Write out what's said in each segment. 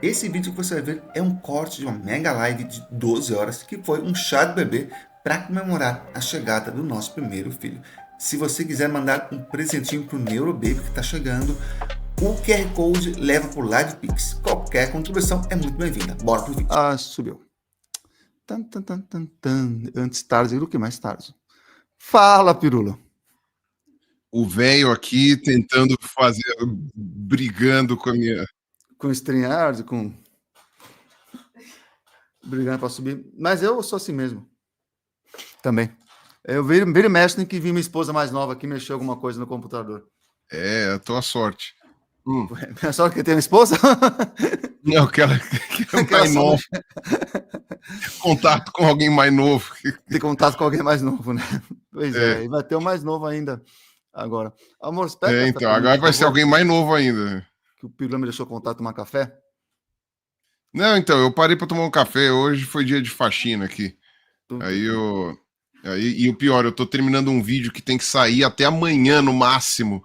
Esse vídeo que você vai ver é um corte de uma mega live de 12 horas que foi um chá de bebê para comemorar a chegada do nosso primeiro filho. Se você quiser mandar um presentinho pro Neurobaby que está chegando, o QR Code leva pro LivePix. Qualquer contribuição é muito bem-vinda. Bora pro vídeo. Ah, subiu. Tan, tan, tan, tan, tan. Antes tarde do que mais tarde. Fala, Pirula. O velho aqui tentando fazer, brigando com a minha. Com StreamYard, com. Brigando para subir. Mas eu sou assim mesmo. Também. Eu viro e mexo, tem que vir minha esposa mais nova aqui mexer alguma coisa no computador. É, a tua sorte. É só que tem uma esposa? Não, que é mais novo. Contato com alguém mais novo. Tem contato com alguém mais novo, né? Pois é, e vai ter um mais novo ainda agora. Amor, espera. Então, agora vai ser alguém mais novo ainda. Que o Pirula me deixou contato tomar café? Não, então, eu parei para tomar um café. Hoje foi dia de faxina aqui. E o pior, eu tô terminando um vídeo que tem que sair até amanhã no máximo.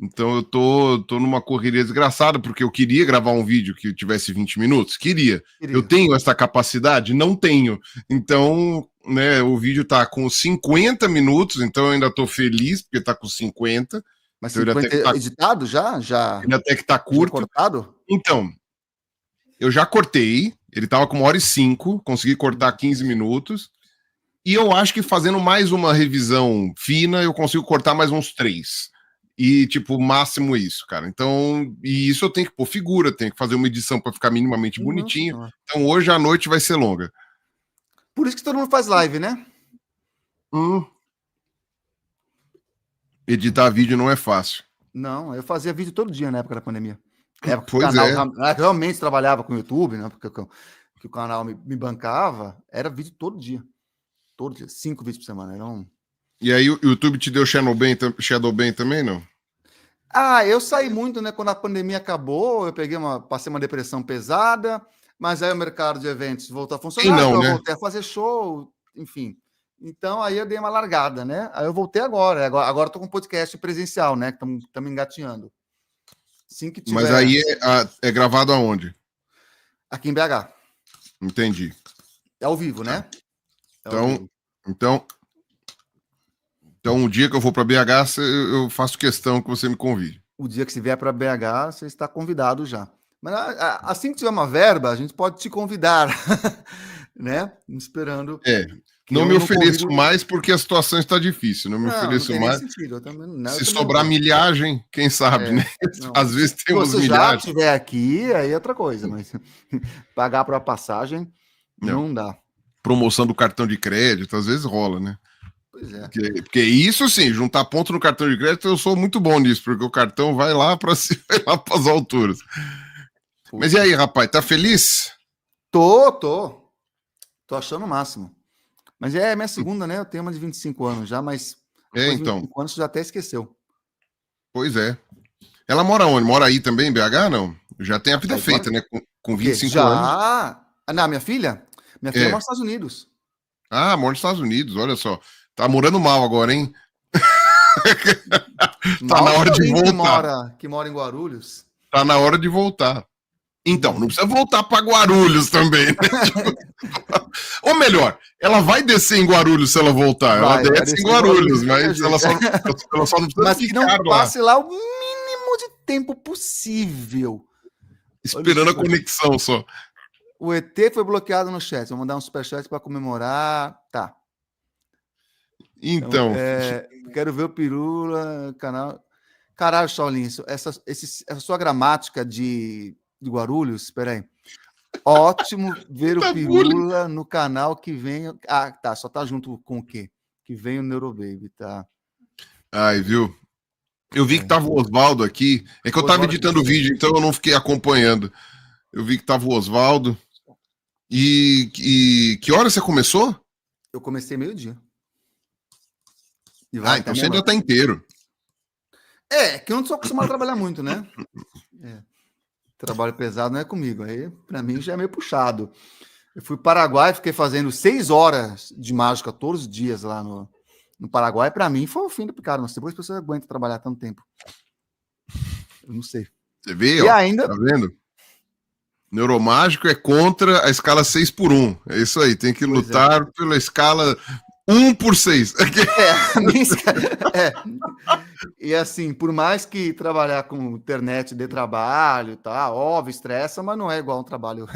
Então eu tô numa correria desgraçada, porque eu queria gravar um vídeo que tivesse 20 minutos. Queria. Eu tenho essa capacidade? Não tenho. Então, né, o vídeo tá com 50 minutos, então eu ainda tô feliz, porque tá com 50. Mas então 50 ele editado já? Ele até que tá curto. Cortado? Então, eu já cortei. Ele tava com 1h05, consegui cortar 15 minutos. E eu acho que fazendo mais uma revisão fina, eu consigo cortar mais uns 3. E, tipo, máximo isso, cara. Então, e isso eu tenho que pôr figura, tenho que fazer uma edição para ficar minimamente bonitinho. Então, hoje à noite vai ser longa. Por isso que todo mundo faz live, né? Editar vídeo não é fácil. Não, eu fazia vídeo todo dia na época da pandemia. Época Pois que o canal realmente trabalhava com o YouTube, né? Porque que o canal me bancava, era vídeo todo dia. Todo dia, 5 vídeos por semana. Era um... E aí o YouTube te deu Shadowban também, não? Ah, eu saí muito, né? Quando a pandemia acabou, eu passei uma depressão pesada, mas aí o mercado de eventos voltou a funcionar, não, então né? eu voltei a fazer show, enfim. Então aí eu dei uma largada, né? Aí eu voltei agora. Agora eu tô com um podcast presencial, né? Estamos engatinhando. Assim que tiver... Mas aí é gravado aonde? Aqui em BH. Entendi. É ao vivo, né? Então, um dia que eu for para BH, eu faço questão que você me convide. O dia que você vier para BH, você está convidado já. Mas assim que tiver uma verba, a gente pode te convidar, né? Esperando. Não me ofereço mais porque a situação está difícil. Não me ofereço mais. Sentido. Eu também, não, se sobrar milhagem, quem sabe, né? Não. Às vezes tem uns milhagens. Se você já estiver aqui, aí é outra coisa, mas pagar para a passagem não dá. Promoção do cartão de crédito, às vezes rola, né? Pois é. Porque isso sim, juntar ponto no cartão de crédito, eu sou muito bom nisso, porque o cartão vai lá para as alturas. Mas e aí, rapaz, tá feliz? Tô achando o máximo. Mas é minha segunda, né? Eu tenho uma de 25 anos já, mas então. 25 anos você já até esqueceu. Pois é. Ela mora onde? Mora aí também, em BH, não? Já tem a vida feita, né? Com 25 anos. Já? Não, minha filha? Minha filha mora nos Estados Unidos. Ah, mora nos Estados Unidos, olha só. Tá morando mal agora, hein? Tá na hora de voltar. Que mora em Guarulhos. Tá na hora de voltar. Então, não precisa voltar para Guarulhos também, né? Ou melhor, ela vai descer em Guarulhos se ela voltar. Ela desce em Guarulhos, mas ela só não precisa mas que não passe lá o mínimo de tempo possível. Esperando a conexão só. O ET foi bloqueado no chat. Vou mandar um superchat para comemorar. Tá. Então quero ver o Pirula, canal. Caralho, Shaolin, essa sua gramática de Guarulhos, espera aí. Ótimo ver o Pirula no canal que vem. Ah, tá. Só tá junto com o quê? Que vem o Neurobaby, tá? Ai, viu? Eu vi que tava o Oswaldo aqui. É que eu tava editando o vídeo, então eu não fiquei acompanhando. Eu vi que tava o Oswaldo. E que hora você começou? Eu comecei meio-dia. Então você ainda tá inteiro. Que eu não sou acostumado a trabalhar muito, né? Trabalho pesado não é comigo. Aí, para mim, já é meio puxado. Eu fui para o Paraguai, fiquei fazendo 6 horas de mágica todos os dias lá no Paraguai. Para mim, foi o fim do picado. Mas depois as pessoas aguentam trabalhar tanto tempo. Eu não sei. Você vê, e ainda... tá vendo? Neuromágico é contra a escala 6x1. É isso aí, tem que lutar pela escala 1x6. A minha E assim, por mais que trabalhar com internet dê trabalho, tá? Óbvio, estressa, mas não é igual um trabalho.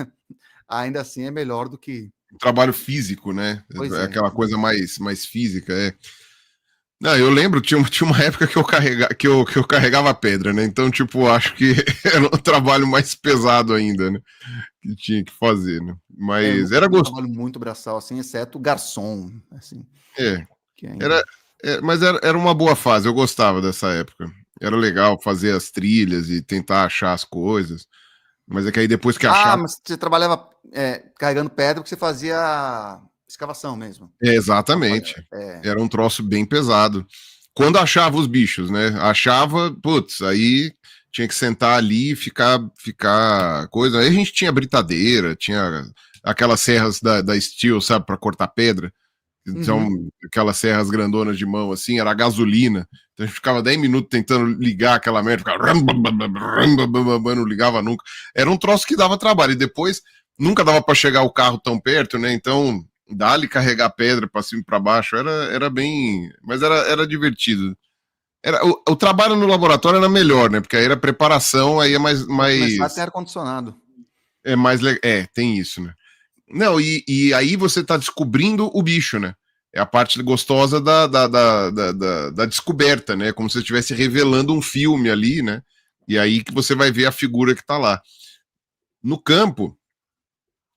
Ainda assim é melhor do que. Trabalho físico, né? Pois É aquela coisa mais física, é. Não, eu lembro, tinha uma época que eu carregava pedra, né? Então, tipo, acho que era um trabalho mais pesado ainda, né? Que tinha que fazer, né? Mas era gostoso. Um trabalho muito braçal, assim, exceto garçom, assim. Mas era uma boa fase, eu gostava dessa época. Era legal fazer as trilhas e tentar achar as coisas. Mas é que aí depois que achava... mas você trabalhava carregando pedra porque você fazia escavação mesmo. Exatamente. Era um troço bem pesado. Quando achava os bichos, né? Achava, putz, aí tinha que sentar ali e ficar coisa. Aí a gente tinha britadeira, tinha aquelas serras da Steel, sabe, para cortar pedra. Então, aquelas serras grandonas de mão, assim, era a gasolina. Então a gente ficava 10 minutos tentando ligar aquela merda, ficava... não ligava nunca. Era um troço que dava trabalho. E depois, nunca dava para chegar o carro tão perto, né? Então, dá-lhe carregar pedra para cima e para baixo, era bem... Mas era divertido. O trabalho no laboratório era melhor, né? Porque aí era preparação, aí é mais... Começar a ter ar-condicionado. É mais legal. Tem isso, né? Não, e aí você tá descobrindo o bicho, né? É a parte gostosa da descoberta, né? Como se você estivesse revelando um filme ali, né? E aí que você vai ver a figura que tá lá. No campo,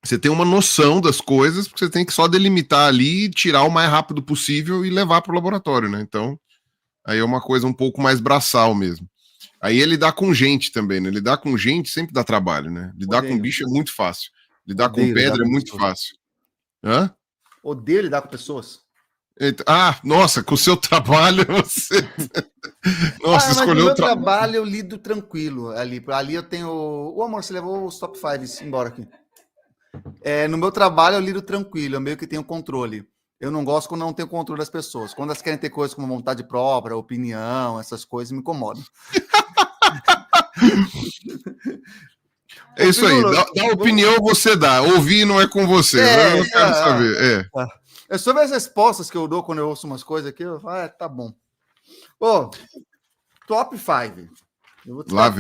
você tem uma noção das coisas, porque você tem que só delimitar ali, tirar o mais rápido possível e levar para o laboratório, né? Então, aí é uma coisa um pouco mais braçal mesmo. Aí ele lidar com gente também, né? Lidar com gente sempre dá trabalho, né? Lidar com bicho é muito fácil. Lidar com pedra é muito fácil. Hã? Odeio lidar com pessoas. Nossa, com o seu trabalho você... Nossa, escolheu o trabalho eu lido tranquilo. Ali eu tenho... O amor, você levou os top 5 embora aqui. No meu trabalho eu lido tranquilo, eu meio que tenho controle. Eu não gosto quando não tenho controle das pessoas. Quando elas querem ter coisas como vontade própria, opinião, essas coisas me incomodam. É isso aí, dá opinião você dá, ouvir não é com você, eu não quero saber. É sobre as respostas que eu dou quando eu ouço umas coisas aqui, eu falo, tá bom. Top 5. Eu vou te dar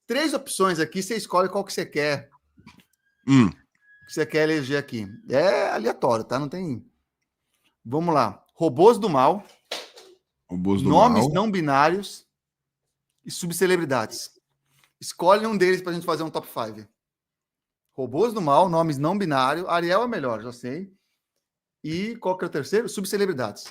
três opções aqui, você escolhe qual que você quer. Que você quer eleger aqui. É aleatório, tá? Não tem... Vamos lá. Robôs do mal. Nomes não binários e subcelebridades. Escolhe um deles pra gente fazer um top 5. Robôs do mal, nomes não binários. Ariel é melhor, já sei. E qual que é o terceiro? Subcelebridades.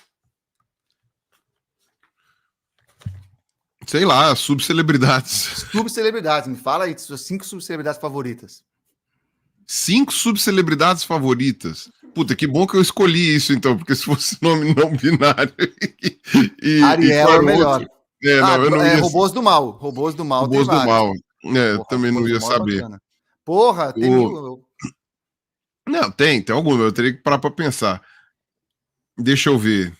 Sei lá, subcelebridades. Subcelebridades, me fala aí, suas 5 subcelebridades favoritas. 5 subcelebridades favoritas. Puta, que bom que eu escolhi isso, então, porque se fosse nome não binário... Ariel é melhor. Eu não ia... Robôs do mal. Robôs do mal. Robôs do mal. Porra, também não ia saber. Porra, tem... Não, tem alguma. Eu teria que parar pra pensar. Deixa eu ver.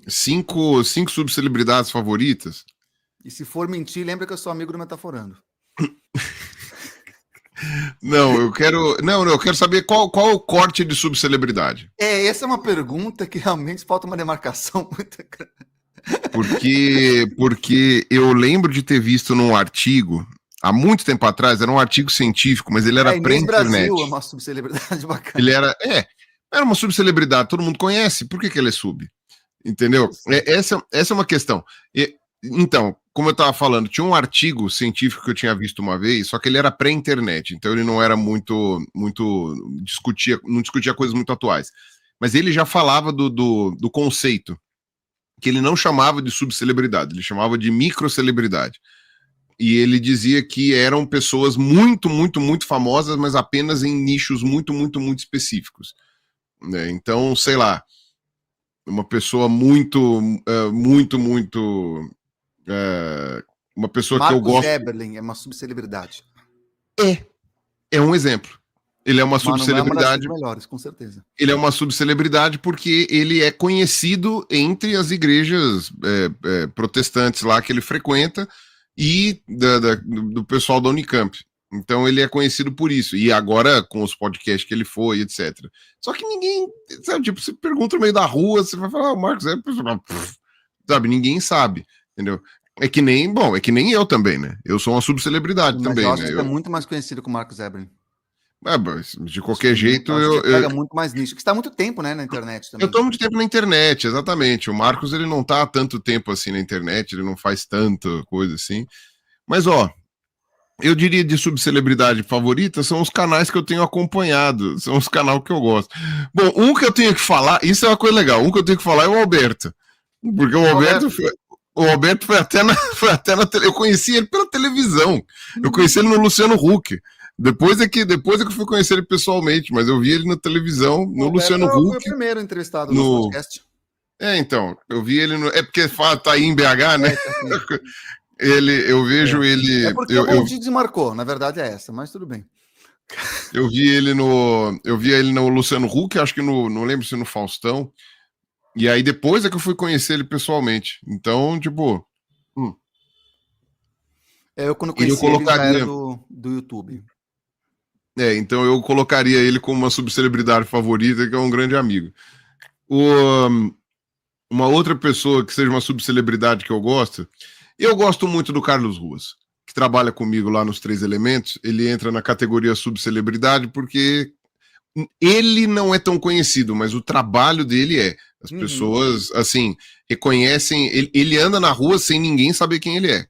5 subcelebridades favoritas. E se for mentir, lembra que eu sou amigo do Metaforando. Não, eu quero saber qual o corte de subcelebridade. Essa é uma pergunta que realmente falta uma demarcação muito grande. Porque eu lembro de ter visto num artigo, há muito tempo atrás, era um artigo científico, mas ele era pré-internet. Brasil é uma subcelebridade bacana. Ele era uma subcelebridade, todo mundo conhece, por que ele é sub? Entendeu? Essa é uma questão. Então, como eu estava falando, tinha um artigo científico que eu tinha visto uma vez, só que ele era pré-internet, então ele não era não discutia coisas muito atuais. Mas ele já falava do conceito, que ele não chamava de subcelebridade, ele chamava de microcelebridade. E ele dizia que eram pessoas muito, muito, muito famosas, mas apenas em nichos muito, muito, muito específicos. Né? Então, sei lá, uma pessoa muito, uma pessoa Marcos que eu gosto... Eberlin é uma subcelebridade. É um exemplo. Ele é uma subcelebridade. É uma das melhores, com certeza. Ele é uma subcelebridade porque ele é conhecido entre as igrejas protestantes lá que ele frequenta e do pessoal da Unicamp. Então ele é conhecido por isso. E agora, com os podcasts que ele foi, etc. Só que ninguém, sabe, tipo, você pergunta no meio da rua, você vai falar, o Marcos é, sabe, ninguém sabe, entendeu? É que nem eu também, né? Eu sou uma subcelebridade Mas também, eu acho né? que você é muito mais conhecido que o Marcos Ebrard. Mas de qualquer jeito, Acho que pega muito mais nicho. Porque você está há muito tempo, né, na internet também. eu tô há muito tempo na internet, exatamente. O Marcos, ele não tá há tanto tempo assim na internet, ele não faz tanta coisa assim. Mas, ó, eu diria de subcelebridade favorita são os canais que eu tenho acompanhado, são os canais que eu gosto. Bom, um que eu tenho que falar, isso é uma coisa legal, um que eu tenho que falar é o Alberto. Porque o Alberto foi até na eu conheci ele pela televisão. Eu conheci ele no Luciano Huck. Depois é que eu fui conhecer ele pessoalmente, mas eu vi ele na televisão, no Luciano Huck. Foi o primeiro entrevistado no podcast. Então, eu vi ele no. É porque tá aí em BH, né? Eu vejo ele. É porque o Valdir desmarcou, na verdade é essa, mas tudo bem. Eu vi ele no Luciano Huck, acho que não lembro se no Faustão. E aí depois é que eu fui conhecer ele pessoalmente. Então, tipo. Eu quando conheci ele já era do YouTube. Então eu colocaria ele como uma subcelebridade favorita, que é um grande amigo. Uma outra pessoa que seja uma subcelebridade que eu gosto muito do Carlos Ruas, que trabalha comigo lá nos 3 Elementos. Ele entra na categoria subcelebridade porque ele não é tão conhecido, mas o trabalho dele é. As pessoas, assim, reconhecem. Ele anda na rua sem ninguém saber quem ele é.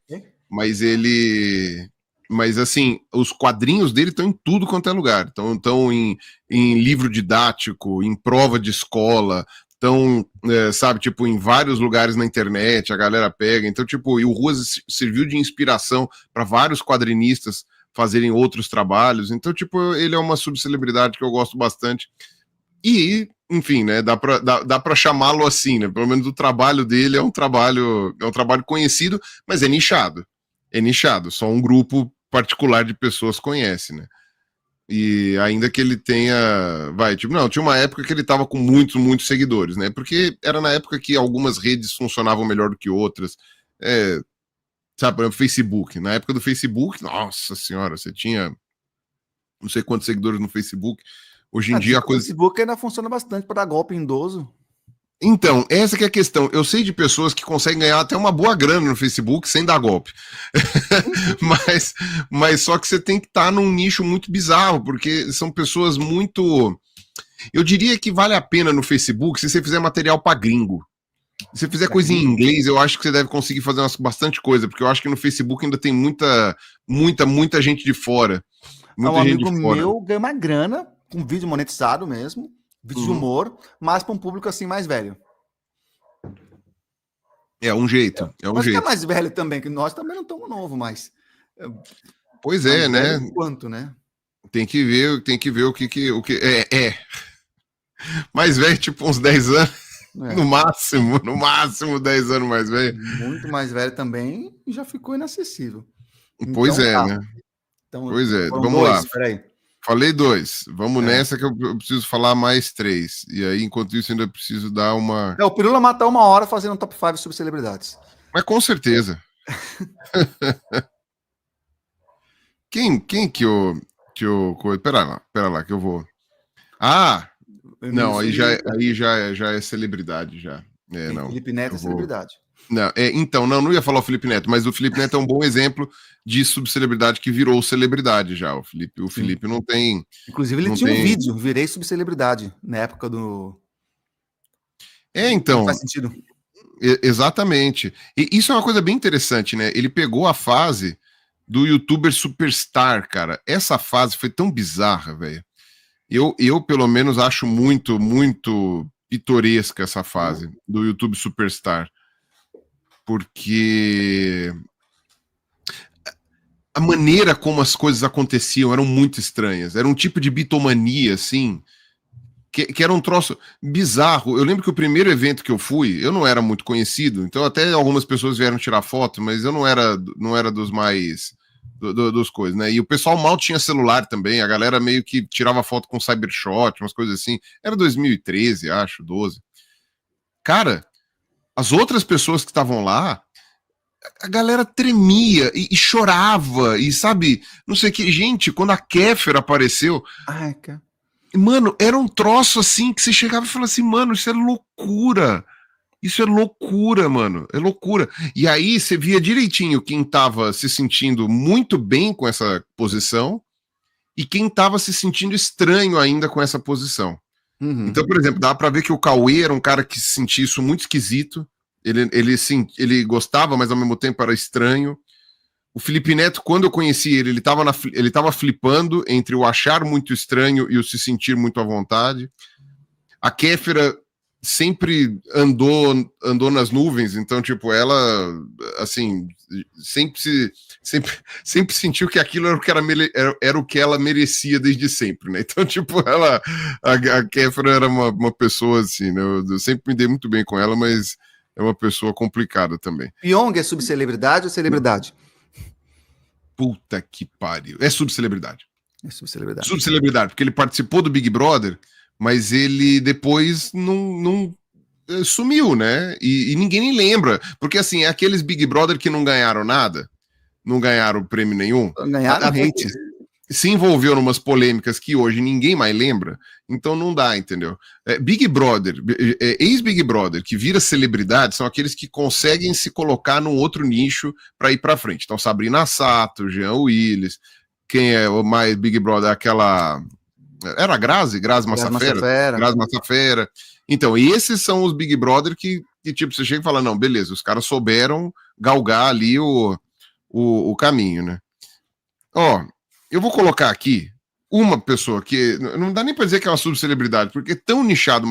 Mas assim, os quadrinhos dele estão em tudo quanto é lugar. Estão em livro didático, em prova de escola, estão, sabe, tipo, em vários lugares na internet, a galera pega. Então, tipo, e o Ruas serviu de inspiração para vários quadrinistas fazerem outros trabalhos. Então, tipo, ele é uma subcelebridade que eu gosto bastante. E, enfim, né, dá pra chamá-lo assim, né? Pelo menos o trabalho dele é um trabalho conhecido, mas é nichado. É nichado, só um grupo particular de pessoas conhece, né? E ainda que ele tenha, tinha uma época que ele tava com muitos seguidores, né? Porque era na época que algumas redes funcionavam melhor do que outras. Sabe, por exemplo, Facebook. Na época do Facebook, nossa senhora, você tinha não sei quantos seguidores no Facebook. Hoje em dia a coisa... O Facebook ainda funciona bastante para dar golpe em idoso. Então, essa que é a questão. Eu sei de pessoas que conseguem ganhar até uma boa grana no Facebook sem dar golpe. mas só que você tem que estar num nicho muito bizarro, porque são pessoas muito... Eu diria que vale a pena no Facebook se você fizer material para gringo. Se você fizer coisa em inglês, eu acho que você deve conseguir fazer bastante coisa, porque eu acho que no Facebook ainda tem muita gente de fora. Um amigo meu ganha uma grana com vídeo monetizado mesmo, vídeo de humor, mas para um público assim mais velho. É um jeito. Mas que é mais velho também, que nós também não estamos novos, mas... Pois é, né? Quanto, né? Tem que ver o que mais velho, tipo uns 10 anos. No máximo 10 anos mais velho. Muito mais velho também e já ficou inacessível. Pois então, né? Então, pois é, vamos lá. Falei 2. Vamos nessa que eu preciso falar mais 3. E aí, enquanto isso, ainda preciso dar uma... O Pirula matar 1 hora fazendo um top 5 sobre celebridades. Mas com certeza. Quem que eu... Pera lá, que eu vou... Não, aí já é celebridade, já. Não. Felipe Neto é celebridade. Não ia falar o Felipe Neto, mas o Felipe Neto é um bom exemplo de subcelebridade que virou celebridade já. O Felipe não tem... Inclusive ele tinha um vídeo, virei subcelebridade, na época do... Então... Não faz sentido. Exatamente. E isso é uma coisa bem interessante, né? Ele pegou a fase do youtuber superstar, cara. Essa fase foi tão bizarra, velho. Eu, pelo menos, acho muito pitoresca essa fase do YouTube superstar. Porque a maneira como as coisas aconteciam eram muito estranhas. Era um tipo de bitomania, assim, que era um troço bizarro. Eu lembro que o primeiro evento que eu fui, eu não era muito conhecido, então até algumas pessoas vieram tirar foto, mas eu não era dos mais... dos coisas, né? E o pessoal mal tinha celular também, a galera meio que tirava foto com Cybershot, umas coisas assim. Era 2013, acho, 12. Cara, as outras pessoas que estavam lá, a galera tremia e chorava, e sabe, não sei o que. Gente, quando a Kéfera apareceu, Ai, cara. mano, era um troço assim que você chegava e falava assim, mano, isso é loucura. Isso é loucura, mano. É loucura. E aí você via direitinho quem tava se sentindo muito bem com essa posição e quem tava se sentindo estranho ainda com essa posição. Uhum. Então, por exemplo, dá pra ver que o Cauê era um cara que se sentia isso muito esquisito. Ele gostava, mas ao mesmo tempo era estranho. O Felipe Neto, quando eu conheci ele, ele tava flipando entre o achar muito estranho e o se sentir muito à vontade. A Kéfera sempre andou nas nuvens, então, tipo, ela, assim, sempre sentiu que aquilo era o que ela merecia desde sempre, né? Então, tipo, a Kéfera era uma pessoa, assim, né? Eu sempre me dei muito bem com ela, mas é uma pessoa complicada também. Pyong é subcelebridade ou celebridade? Puta que pariu. É subcelebridade. É subcelebridade. Subcelebridade, porque ele participou do Big Brother, mas ele depois não sumiu, né? E ninguém nem lembra. Porque, assim, é aqueles Big Brother que não ganharam nada, não ganharam prêmio nenhum. Ganharam hate. Se envolveu em umas polêmicas que hoje ninguém mais lembra, então não dá, entendeu? Big Brother, ex-Big Brother, que vira celebridade, são aqueles que conseguem se colocar num outro nicho para ir para frente. Então, Sabrina Sato, Jean Willis, quem é o mais Big Brother? Aquela... Era a Grazi Massafera? Grazi Massafera. Então, esses são os Big Brother que tipo, você chega e fala, não, beleza, os caras souberam galgar ali o caminho, né? Ó, eu vou colocar aqui uma pessoa que não dá nem pra dizer que é uma subcelebridade, porque é tão nichado,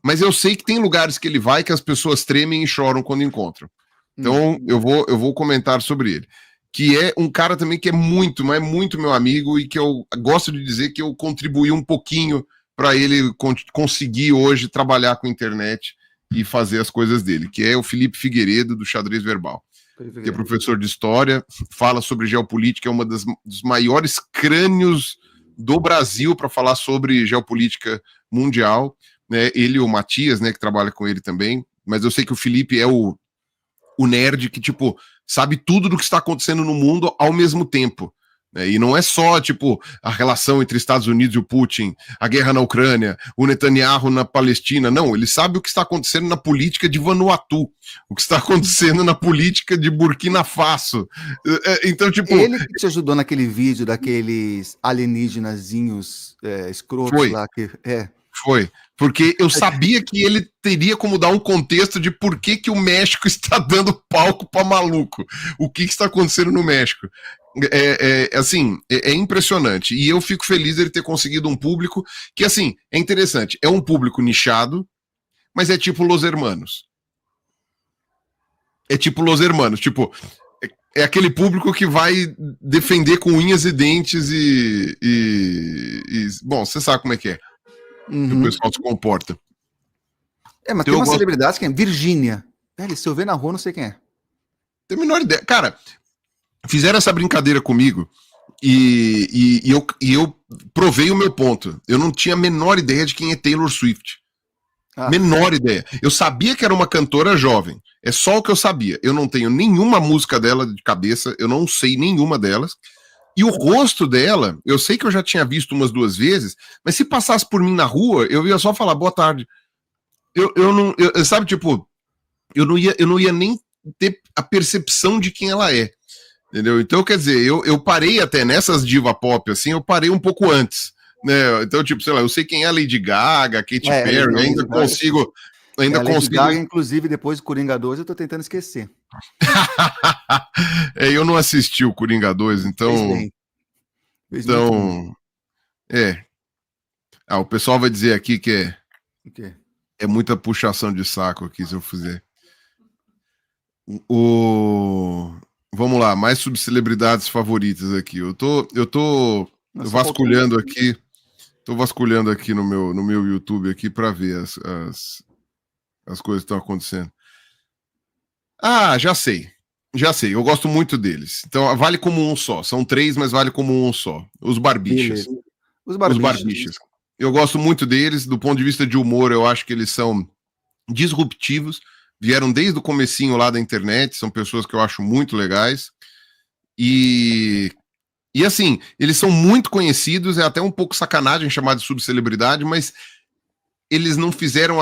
mas eu sei que tem lugares que ele vai que as pessoas tremem e choram quando encontram. Então, eu vou comentar sobre ele. Que é um cara também que é muito, mas muito meu amigo e que eu gosto de dizer que eu contribuí um pouquinho para ele conseguir hoje trabalhar com a internet e fazer as coisas dele, que é o Felipe Figueiredo, do Xadrez Verbal, que é professor de história, fala sobre geopolítica, é uma dos maiores crânios do Brasil para falar sobre geopolítica mundial, né? Ele e o Matias, né, que trabalha com ele também, mas eu sei que o Felipe é o nerd que, tipo, sabe tudo do que está acontecendo no mundo ao mesmo tempo. Né? E não é só, tipo, a relação entre Estados Unidos e o Putin, a guerra na Ucrânia, o Netanyahu na Palestina. Não, ele sabe o que está acontecendo na política de Vanuatu, o que está acontecendo na política de Burkina Faso. Então, tipo... Ele que te ajudou naquele vídeo daqueles alienígenazinhos escrotos lá. Foi, porque eu sabia que ele teria como dar um contexto de por que o México está dando palco para maluco, o que está acontecendo no México. Assim, é impressionante, e eu fico feliz de ele ter conseguido um público que, assim, é interessante, é um público nichado, mas é tipo Los Hermanos. É tipo Los Hermanos, tipo, é aquele público que vai defender com unhas e dentes bom, você sabe como é que é. Que o pessoal se comporta. Mas tem uma celebridade que é Virgínia. Velho, se eu ver na rua, não sei quem é. Tem a menor ideia. Cara, fizeram essa brincadeira comigo e eu provei o meu ponto. Eu não tinha a menor ideia de quem é Taylor Swift. Menor ideia. Eu sabia que era uma cantora jovem. É só o que eu sabia. Eu não tenho nenhuma música dela de cabeça. Eu não sei nenhuma delas. E o rosto dela, eu sei que eu já tinha visto umas 2 vezes, mas se passasse por mim na rua, eu ia só falar boa tarde. Sabe, tipo, eu não ia nem ter a percepção de quem ela é. Entendeu? Então, quer dizer, eu parei até nessas diva pop, assim, eu parei um pouco antes. Né? Então, tipo, sei lá, eu sei quem é a Lady Gaga, Katy Perry, ainda consigo. Lady Gaga, inclusive, depois do Coringa 2, eu tô tentando esquecer. Eu não assisti o Coringa 2, então... o pessoal vai dizer aqui que é muita puxação de saco aqui, se eu fizer. Vamos lá, mais subcelebridades favoritas aqui. Eu tô vasculhando aqui. Tô vasculhando aqui no meu YouTube aqui para ver as coisas que estão acontecendo. Já sei. Eu gosto muito deles. Então, vale como um só. São 3, mas vale como um só. Os Barbichas. Os Barbichas. Eu gosto muito deles. Do ponto de vista de humor, eu acho que eles são disruptivos. vieram desde o comecinho lá da internet, são pessoas que eu acho muito legais. E assim, eles são muito conhecidos, é até um pouco sacanagem chamar de subcelebridade, mas eles não fizeram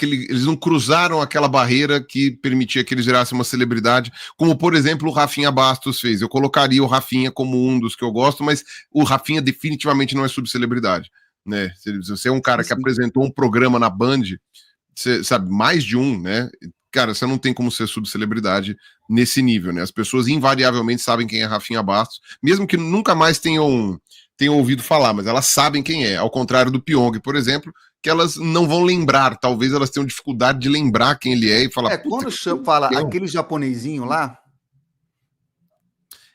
eles não cruzaram aquela barreira que permitia que eles virassem uma celebridade, como, por exemplo, o Rafinha Bastos fez. Eu colocaria o Rafinha como um dos que eu gosto, mas o Rafinha definitivamente não é subcelebridade, né? Se você é um cara que apresentou um programa na Band, você sabe, mais de um, né? Cara, você não tem como ser subcelebridade nesse nível, né? As pessoas invariavelmente sabem quem é Rafinha Bastos, mesmo que nunca mais tenham ouvido falar, mas elas sabem quem é, ao contrário do Pyong, por exemplo, que elas não vão lembrar, talvez elas tenham dificuldade de lembrar quem ele é e falar... Quando fala aquele japonesinho lá,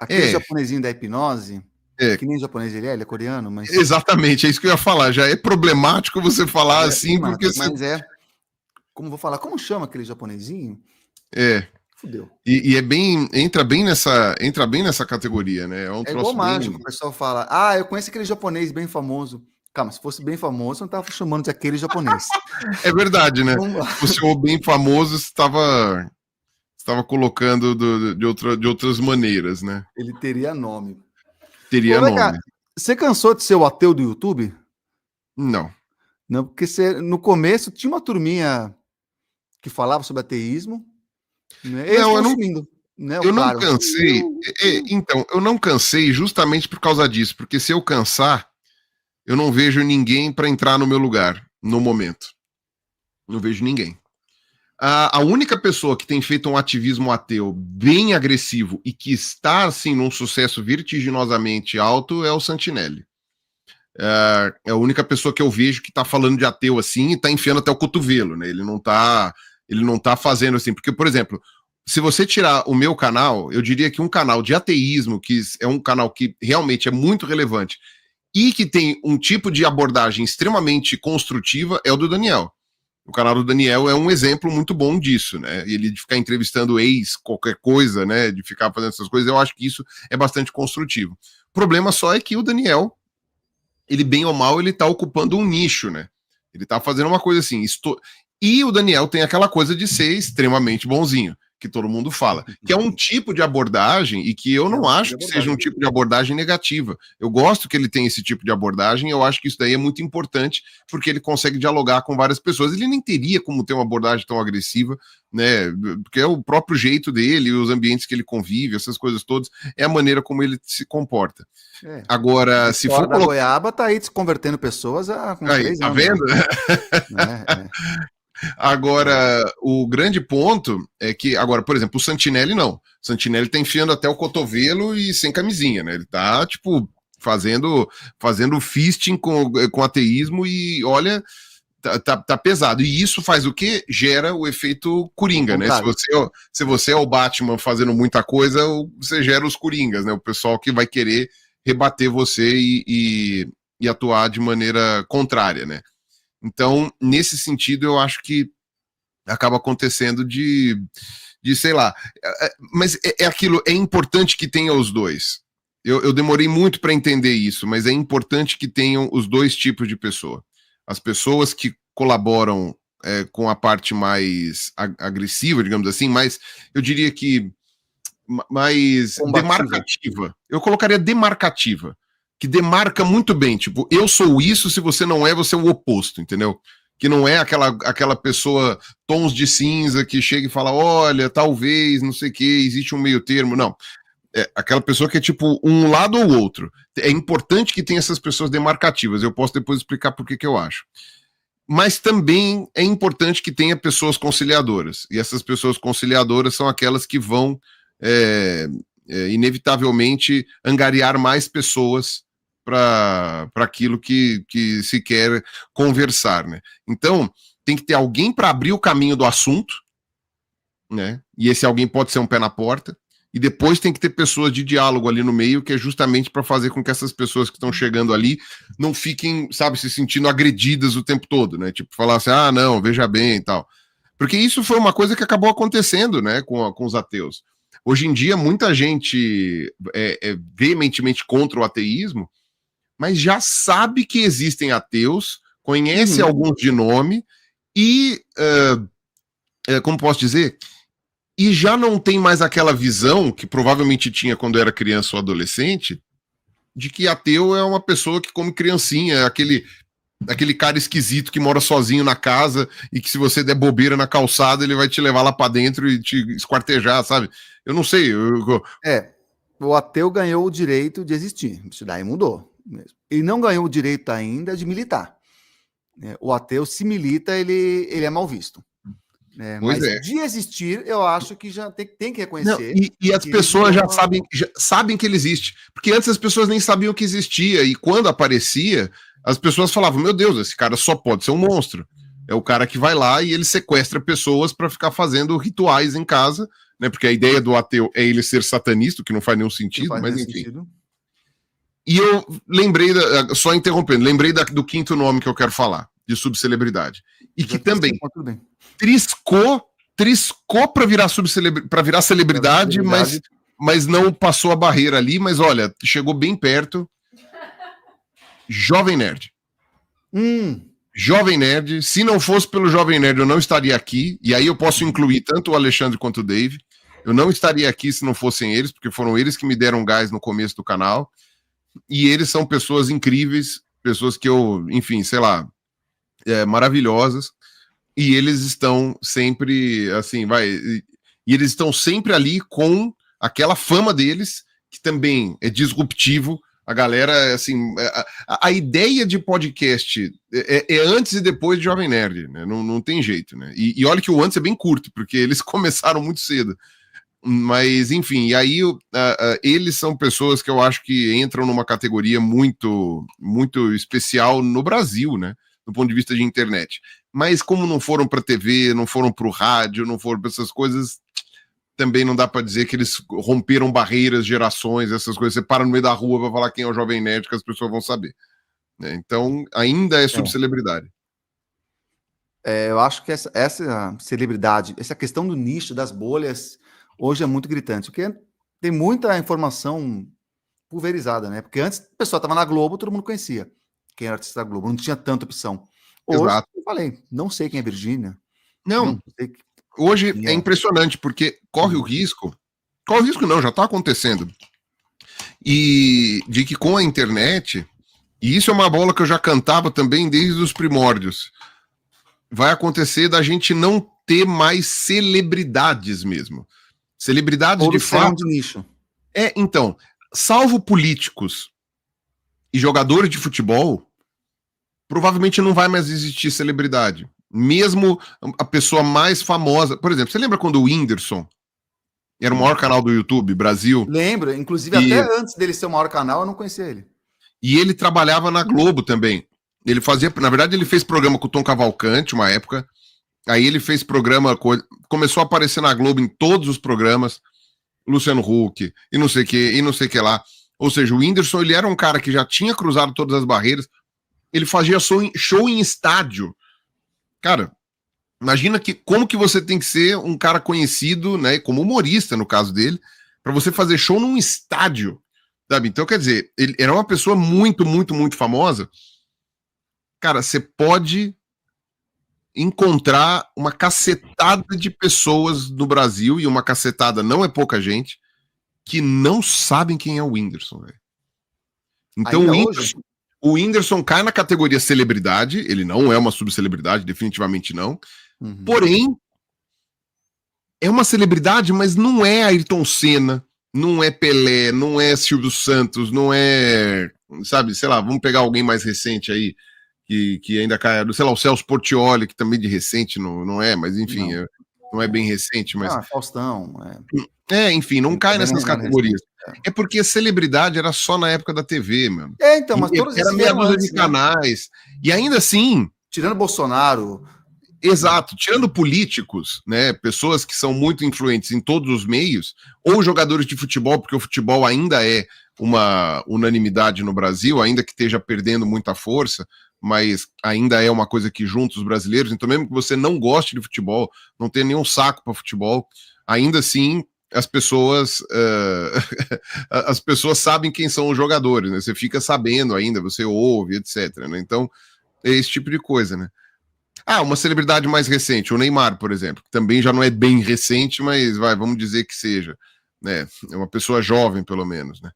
aquele japonesinho da hipnose, que nem japonês ele é coreano, mas... Exatamente, é isso que eu ia falar, já é problemático você falar assim, porque... Mas como vou falar, como chama aquele japonesinho? Fudeu. E é bem, entra bem nessa categoria, né? É igual mágico, o pessoal fala, eu conheço aquele japonês bem famoso. Calma, se fosse bem famoso, eu não tava chamando de aquele japonês. É verdade, né? Se fosse o bem famoso, estava colocando de outras maneiras, né? Ele teria nome. Teria nome. Você cansou de ser o ateu do YouTube? Não. Não, porque no começo tinha uma turminha que falava sobre ateísmo. Né? Eu não cansei. Então, eu não cansei justamente por causa disso, porque se eu cansar, eu não vejo ninguém para entrar no meu lugar no momento. Não vejo ninguém. A única pessoa que tem feito um ativismo ateu bem agressivo e que está, assim, num sucesso vertiginosamente alto é o Santinelli. É a única pessoa que eu vejo que está falando de ateu assim e está enfiando até o cotovelo, né? Ele não tá fazendo assim, porque, por exemplo, se você tirar o meu canal, eu diria que um canal de ateísmo, que é um canal que realmente é muito relevante e que tem um tipo de abordagem extremamente construtiva, é o do Daniel. O canal do Daniel é um exemplo muito bom disso, né? Ele de ficar entrevistando qualquer coisa, né? De ficar fazendo essas coisas, eu acho que isso é bastante construtivo. O problema só é que o Daniel, ele bem ou mal, ele tá ocupando um nicho, né? Ele tá fazendo uma coisa assim. E o Daniel tem aquela coisa de ser extremamente bonzinho, que todo mundo fala, que é um tipo de abordagem e que eu não acho que seja um tipo de abordagem negativa. Eu gosto que ele tenha esse tipo de abordagem, eu acho que isso daí é muito importante, porque ele consegue dialogar com várias pessoas. Ele nem teria como ter uma abordagem tão agressiva, né? Porque é o próprio jeito dele, os ambientes que ele convive, essas coisas todas, é a maneira como ele se comporta. Agora, se for da goiaba, tá aí desconvertendo pessoas com 3 anos. Tá vendo? Agora, o grande ponto é que, agora, por exemplo, o Santinelli não. O Santinelli tá enfiando até o cotovelo e sem camisinha, né? Ele tá, tipo, fazendo fisting com ateísmo e, olha, tá pesado. E isso faz o quê? Gera o efeito Coringa, né? Se você é o Batman fazendo muita coisa, você gera os Coringas, né? O pessoal que vai querer rebater você e atuar de maneira contrária, né? Então, nesse sentido, eu acho que acaba acontecendo de sei lá, mas aquilo, é importante que tenha os dois. Eu demorei muito para entender isso, mas é importante que tenham os dois tipos de pessoa. As pessoas que colaboram com a parte mais agressiva, digamos assim, mas eu diria que mais demarcativa. Eu colocaria demarcativa, que demarca muito bem, tipo, eu sou isso, se você não é, você é o oposto, entendeu? Que não é aquela pessoa tons de cinza que chega e fala, olha, talvez, não sei o que, existe um meio termo, não. É aquela pessoa que é tipo um lado ou outro. É importante que tenha essas pessoas demarcativas, eu posso depois explicar por que eu acho. Mas também é importante que tenha pessoas conciliadoras, e essas pessoas conciliadoras são aquelas que vão inevitavelmente angariar mais pessoas para aquilo que se quer conversar, né? Então, tem que ter alguém para abrir o caminho do assunto, né? E esse alguém pode ser um pé na porta, e depois tem que ter pessoas de diálogo ali no meio, que é justamente para fazer com que essas pessoas que estão chegando ali não fiquem, sabe, se sentindo agredidas o tempo todo, né? Tipo, falar assim, não, veja bem e tal. Porque isso foi uma coisa que acabou acontecendo, né, com os ateus. Hoje em dia, muita gente é veementemente contra o ateísmo, mas já sabe que existem ateus, conhece alguns de nome e como posso dizer? E já não tem mais aquela visão que provavelmente tinha quando era criança ou adolescente, de que ateu é uma pessoa que come criancinha, é aquele cara esquisito que mora sozinho na casa e que se você der bobeira na calçada, ele vai te levar lá pra dentro e te esquartejar, sabe? Eu não sei. O ateu ganhou o direito de existir. Isso daí mudou mesmo. Ele não ganhou o direito ainda de militar. O ateu, se milita, ele é mal visto. Mas de existir, eu acho que já tem que reconhecer. Não, e as pessoas já sabem que ele existe. Porque antes as pessoas nem sabiam que existia. E quando aparecia, as pessoas falavam, meu Deus, esse cara só pode ser um monstro. É o cara que vai lá e ele sequestra pessoas para ficar fazendo rituais em casa, né? Porque a ideia do ateu é ele ser satanista, que não faz nenhum sentido, mas enfim. E eu lembrei, só interrompendo, lembrei do quinto nome que eu quero falar, de subcelebridade. E que também triscou para virar celebridade, mas não passou a barreira ali, mas olha, chegou bem perto. Jovem Nerd. Jovem Nerd. Se não fosse pelo Jovem Nerd, eu não estaria aqui. E aí eu posso incluir tanto o Alexandre quanto o Dave. Eu não estaria aqui se não fossem eles, porque foram eles que me deram gás no começo do canal. E eles são pessoas incríveis, pessoas que eu, enfim, sei lá, maravilhosas. E eles estão sempre, assim, e eles estão sempre ali com aquela fama deles, que também é disruptivo. A galera, assim, a ideia de podcast é antes e depois de Jovem Nerd, né? Não tem jeito, né? E olha que o antes é bem curto, porque eles começaram muito cedo. Mas, enfim, e aí eles são pessoas que eu acho que entram numa categoria muito, muito especial no Brasil, né? Do ponto de vista de internet. Mas como não foram para TV, não foram para o rádio, não foram para essas coisas, também não dá para dizer que eles romperam barreiras, gerações, essas coisas. Você para no meio da rua para falar quem é o Jovem Nerd, que as pessoas vão saber. Então, ainda é subcelebridade. Eu acho que essa celebridade, essa questão do nicho, das bolhas, hoje é muito gritante, porque tem muita informação pulverizada, né? Porque antes a pessoa estava na Globo, todo mundo conhecia quem era artista da Globo, não tinha tanta opção. Hoje, exato. Eu falei, não sei quem é Virgínia. Não sei. Hoje é impressionante, porque corre o risco não, já está acontecendo, e de que com a internet, e isso é uma bola que eu já cantava também desde os primórdios, vai acontecer da gente não ter mais celebridades mesmo. Celebridades de fato. De nicho. Então, salvo políticos e jogadores de futebol, provavelmente não vai mais existir celebridade. Mesmo a pessoa mais famosa. Por exemplo, você lembra quando o Whindersson era o maior canal do YouTube, Brasil? Lembro, inclusive até antes dele ser o maior canal, eu não conhecia ele. E ele trabalhava na Globo também. Ele fazia, na verdade, ele fez programa com o Tom Cavalcante, uma época. Aí ele fez programa, começou a aparecer na Globo em todos os programas, Luciano Huck, e não sei o que lá. Ou seja, o Whindersson, ele era um cara que já tinha cruzado todas as barreiras, ele fazia show em estádio. Cara, imagina como que você tem que ser um cara conhecido, né, como humorista, no caso dele, para você fazer show num estádio, sabe? Então, quer dizer, ele era uma pessoa muito, muito, muito famosa. Cara, você pode encontrar uma cacetada de pessoas no Brasil, e uma cacetada não é pouca gente, que não sabem quem é o Whindersson, velho. Então o Whindersson cai na categoria celebridade, ele não é uma subcelebridade, definitivamente não. Porém, é uma celebridade, mas não é Ayrton Senna, não é Pelé, não é Silvio Santos, não é, sabe, sei lá, vamos pegar alguém mais recente aí, que ainda cai, sei lá, o Celso Portiolli, que também de recente não é, mas enfim, não é bem recente, mas... Faustão. Enfim, não cai nessas categorias. É porque a celebridade era só na época da TV, mano. Então, mas todos era meia dúzia de canais. E ainda assim... Tirando Bolsonaro... Exato, tirando políticos, né, pessoas que são muito influentes em todos os meios, ou jogadores de futebol, porque o futebol ainda é uma unanimidade no Brasil, ainda que esteja perdendo muita força, mas ainda é uma coisa que junta os brasileiros. Então, mesmo que você não goste de futebol, não tenha nenhum saco para futebol, ainda assim as pessoas sabem quem são os jogadores, né? Você fica sabendo ainda, você ouve, etc, né? Então, é esse tipo de coisa, né? uma celebridade mais recente, o Neymar, por exemplo, que também já não é bem recente, mas vamos dizer que seja, né? É uma pessoa jovem, pelo menos, né?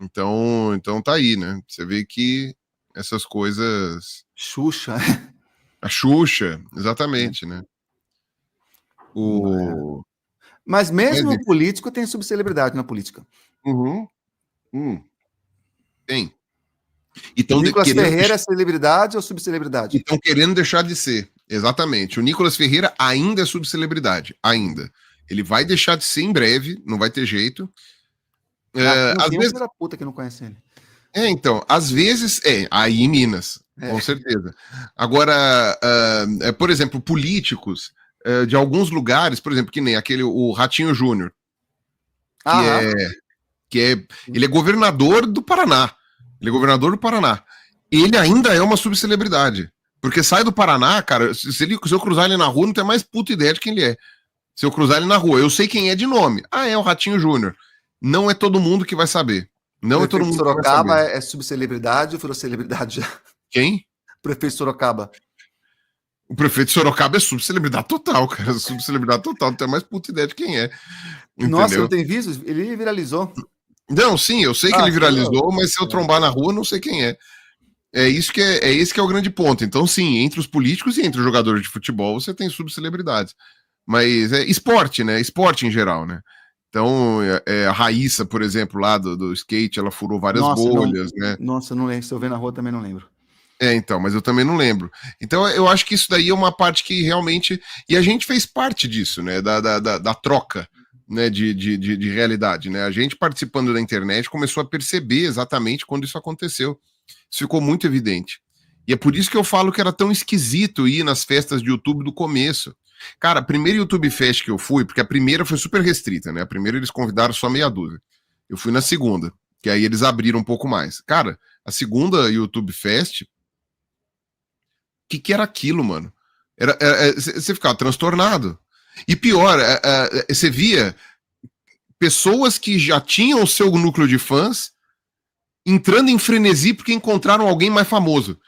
Então tá aí, né? Você vê que essas coisas... Xuxa. A Xuxa, exatamente, né? Mas mesmo Mas, o político tem subcelebridade na política. Tem. O Nicolas Ferreira é celebridade ou subcelebridade? Estão querendo deixar de ser, exatamente. O Nicolas Ferreira ainda é subcelebridade, ainda. Ele vai deixar de ser em breve, não vai ter jeito. Às vezes... filho da puta que não conhece ele. Então, às vezes, aí em Minas, com certeza. Agora, por exemplo, políticos de alguns lugares, por exemplo, que nem o Ratinho Júnior, ele é governador do Paraná. Ele é governador do Paraná. Ele ainda é uma subcelebridade. Porque sai do Paraná, cara, se eu cruzar ele na rua, não tem mais puta ideia de quem ele é. Se eu cruzar ele na rua, eu sei quem é de nome. É o Ratinho Júnior. Não é todo mundo que vai saber. Não é todo mundo que vai saber. Sorocaba é subcelebridade ou virou celebridade já? Quem? Prefeito de Sorocaba. O prefeito de Sorocaba é subcelebridade total, cara. Subcelebridade total. Não tem mais puta ideia de quem é. Entendeu? Nossa, eu tenho visto. Ele viralizou. Não, sim, eu sei que ele viralizou, mas se eu trombar na rua, não sei quem é. Esse que é o grande ponto. Então, sim, entre os políticos e entre os jogadores de futebol, você tem subcelebridades. Mas é esporte, né? Esporte em geral, né? Então, a Raíssa, por exemplo, lá do skate, ela furou várias bolhas, né? Nossa, eu não lembro. Se eu ver na rua, também não lembro. Então, mas eu também não lembro. Então, eu acho que isso daí é uma parte que realmente... E a gente fez parte disso, né? Da troca, né? De realidade, né? A gente participando da internet começou a perceber exatamente quando isso aconteceu. Isso ficou muito evidente. E é por isso que eu falo que era tão esquisito ir nas festas de YouTube do começo. Cara, a primeira YouTube Fest que eu fui, porque a primeira foi super restrita, né? A primeira eles convidaram só meia dúzia. Eu fui na segunda, que aí eles abriram um pouco mais. Cara, a segunda YouTube Fest, o que era aquilo, mano? Você ficava transtornado. E pior, você via pessoas que já tinham o seu núcleo de fãs entrando em frenesi porque encontraram alguém mais famoso.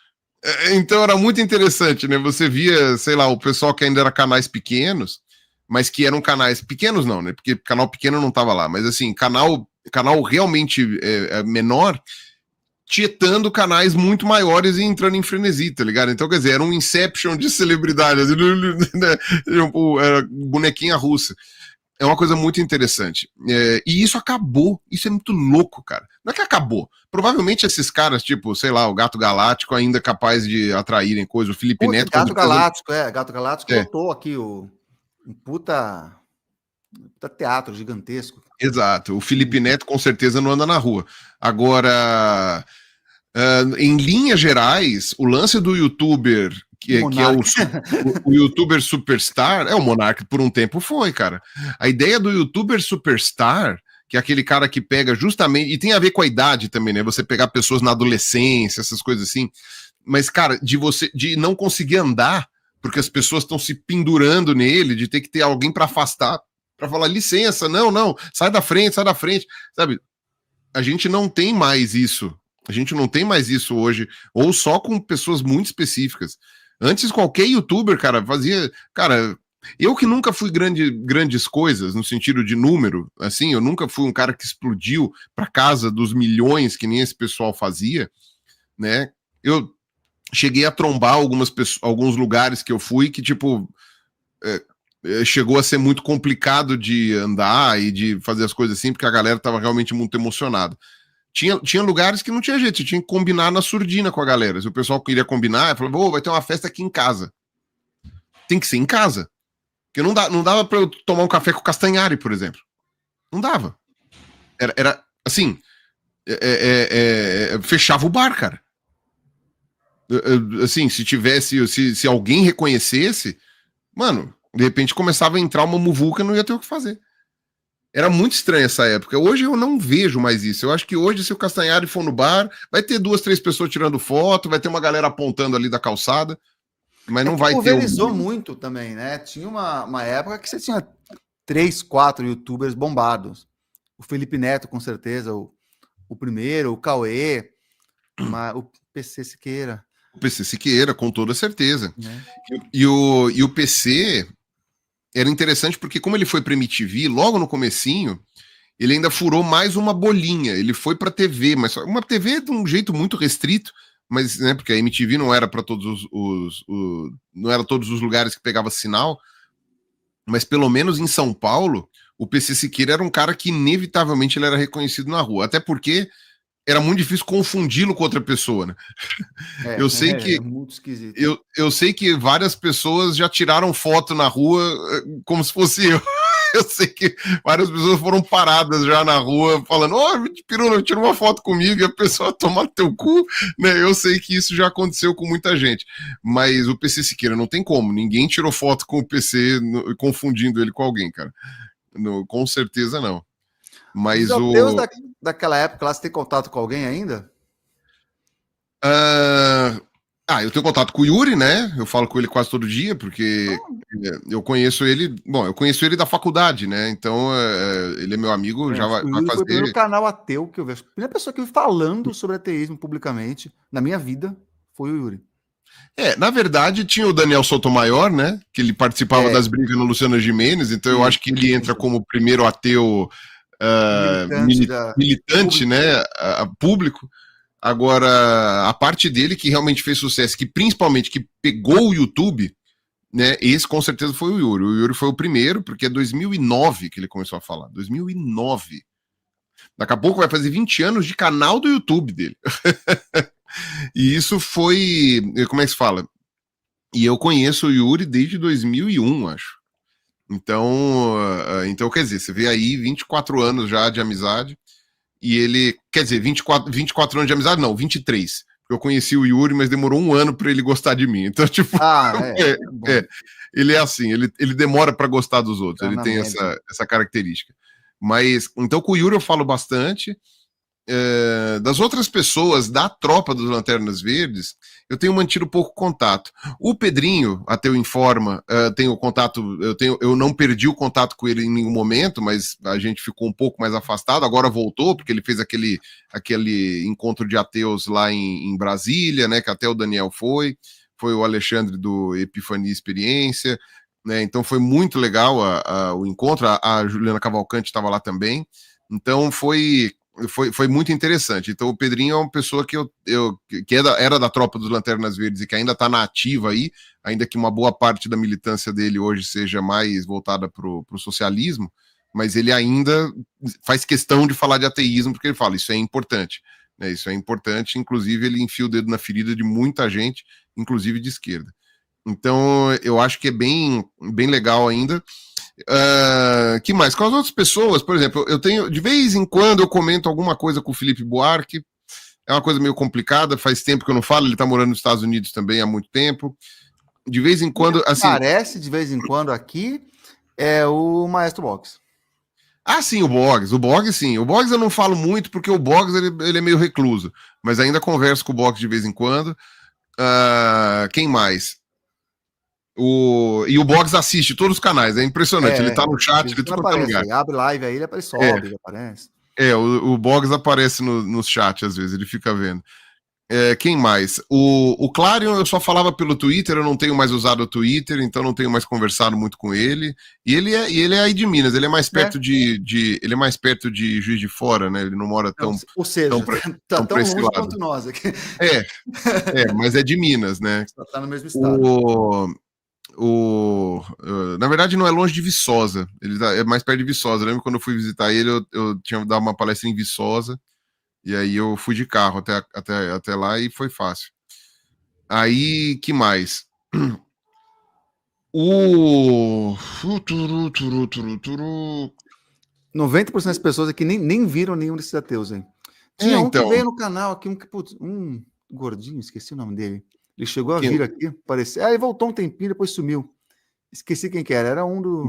Então era muito interessante, né? Você via, sei lá, o pessoal que ainda era canais pequenos, mas que eram canais pequenos não, né? Porque canal pequeno não tava lá, mas assim, canal realmente menor, tietando canais muito maiores e entrando em frenesi, tá ligado? Então, quer dizer, era um Inception de celebridades, era bonequinha russa. É uma coisa muito interessante. E isso acabou. Isso é muito louco, cara. Não é que acabou. Provavelmente esses caras, tipo, sei lá, o Gato Galáctico ainda capaz de atraírem coisa. O Felipe Neto... Gato Galáctico, Gato Galáctico lotou aqui um puta teatro gigantesco. Exato. O Felipe Neto com certeza não anda na rua. Agora, em linhas gerais, o lance do youtuber... Que é o youtuber superstar, o Monark por um tempo foi, cara. A ideia do youtuber superstar, que é aquele cara que pega justamente, e tem a ver com a idade também, né? Você pegar pessoas na adolescência, essas coisas assim. Mas, cara, de não conseguir andar, porque as pessoas estão se pendurando nele, de ter que ter alguém para afastar, para falar, licença, não, sai da frente, sabe? A gente não tem mais isso. A gente não tem mais isso hoje, ou só com pessoas muito específicas. Antes, qualquer youtuber, cara, fazia... Cara, eu que nunca fui grandes coisas, no sentido de número, assim, eu nunca fui um cara que explodiu pra casa dos milhões, que nem esse pessoal fazia, né? Eu cheguei a trombar alguns lugares que eu fui que, tipo, chegou a ser muito complicado de andar e de fazer as coisas assim, porque a galera tava realmente muito emocionada. Tinha lugares que não tinha jeito, você tinha que combinar na surdina com a galera. Se o pessoal queria combinar, falava, vai ter uma festa aqui em casa. Tem que ser em casa. Porque não dava pra eu tomar um café com o Castanhari, por exemplo. Não dava. Era assim, fechava o bar, cara. Assim, se alguém reconhecesse, mano, de repente começava a entrar uma muvuca e não ia ter o que fazer. Era muito estranha essa época. Hoje eu não vejo mais isso. Eu acho que hoje, se o Castanhari for no bar, vai ter 2, 3 pessoas tirando foto, vai ter uma galera apontando ali da calçada, mas não vai ter... Pulverizou muito também, né? Tinha uma época que você tinha 3, 4 youtubers bombados. O Felipe Neto, com certeza, o primeiro, o Cauê, o PC Siqueira. O PC Siqueira, com toda certeza. né? E o PC era interessante porque como ele foi para MTV, logo no comecinho, ele ainda furou mais uma bolinha. Ele foi para TV, mas uma TV de um jeito muito restrito, mas né, porque a MTV não era para todos não era todos os lugares que pegava sinal, mas pelo menos em São Paulo, o PC Siqueira era um cara que inevitavelmente ele era reconhecido na rua, até porque era muito difícil confundi-lo com outra pessoa, né? Eu sei que É muito esquisito. eu sei que várias pessoas já tiraram foto na rua como se fosse eu. Eu sei que várias pessoas foram paradas já na rua falando, Pirula, tira uma foto comigo, e a pessoa toma teu cu, né? Eu sei que isso já aconteceu com muita gente, mas o PC Siqueira não tem como, ninguém tirou foto com o PC confundindo ele com alguém, cara. Com certeza não. Mas Os ateus daquela época, lá, você tem contato com alguém ainda? Eu tenho contato com o Yuri, né? Eu falo com ele quase todo dia, porque eu conheço ele. Bom, eu conheço ele da faculdade, né? Então, ele é meu amigo, já vai Foi fazer. o primeiro canal ateu que eu vejo. A primeira pessoa que eu vi falando sobre ateísmo publicamente na minha vida foi o Yuri. Na verdade, tinha o Daniel Sotomayor, né? Que ele participava das brigas no Luciano Gimenez, então eu acho que ele entra como o primeiro ateu militante, né? Público. Agora, a parte dele que realmente fez sucesso, que principalmente que pegou o YouTube, né? Esse com certeza foi o Yuri. O Yuri foi o primeiro, porque é 2009 que ele começou a falar. 2009. Daqui a pouco vai fazer 20 anos de canal do YouTube dele. E isso foi... Como é que se fala? E eu conheço o Yuri desde 2001, acho. Então, quer dizer, você vê aí 24 anos já de amizade. E ele, quer dizer, 24 anos de amizade, não, 23. Eu conheci o Yuri, mas demorou um ano para ele gostar de mim. Então, tipo, ele é assim, ele demora para gostar dos outros, ele tem essa característica. Mas, então, com o Yuri eu falo bastante. Das outras pessoas da tropa dos Lanternas Verdes, eu tenho mantido pouco contato. O Pedrinho, Ateu Informa, tenho contato, eu não perdi o contato com ele em nenhum momento, mas a gente ficou um pouco mais afastado, agora voltou, porque ele fez aquele encontro de ateus lá em Brasília, né, que até o Daniel foi o Alexandre do Epifania Experiência, né, então foi muito legal o encontro, a Juliana Cavalcante estava lá também, então foi muito interessante. Então o Pedrinho é uma pessoa que era da tropa dos Lanternas Verdes e que ainda está na ativa aí, ainda que uma boa parte da militância dele hoje seja mais voltada para o socialismo, mas ele ainda faz questão de falar de ateísmo, porque ele fala, isso é importante, né? Isso é importante, inclusive ele enfia o dedo na ferida de muita gente, inclusive de esquerda. Então eu acho que é bem, bem legal ainda. Que mais? Com as outras pessoas, por exemplo, eu tenho, de vez em quando eu comento alguma coisa com o Felipe Buarque, é uma coisa meio complicada, faz tempo que eu não falo, ele tá morando nos Estados Unidos também há muito tempo, de vez em quando, assim... Aparece de vez em quando aqui, é o Maestro Boggs. Sim, o Boggs sim, o Boggs eu não falo muito, porque o Boggs ele é meio recluso, mas ainda converso com o Boggs de vez em quando. Quem mais? E o Boggs assiste todos os canais, é impressionante. Ele tá no chat, ele tá no lugar. Ele abre live aí, ele sobe, ele aparece. O Boggs aparece no chat às vezes, ele fica vendo. Quem mais? O Clarion eu só falava pelo Twitter, eu não tenho mais usado o Twitter, então não tenho mais conversado muito com ele. E ele é aí de Minas, ele é mais perto ele é mais perto de Juiz de Fora, né? Ele não mora tão... Ou seja, tão longe quanto nós aqui. Mas é de Minas, né? Tá no mesmo estado. Na verdade não é longe de Viçosa, ele é mais perto de Viçosa. Eu lembro quando eu fui visitar ele, eu tinha dado uma palestra em Viçosa, e aí eu fui de carro até lá e foi fácil. Aí, que mais? 90% das pessoas aqui nem viram nenhum desses ateus aí. Tinha um que veio no canal aqui, um gordinho, esqueci o nome dele. Ele chegou a vir aqui, apareceu. Ele voltou um tempinho, depois sumiu. Esqueci quem que era um do...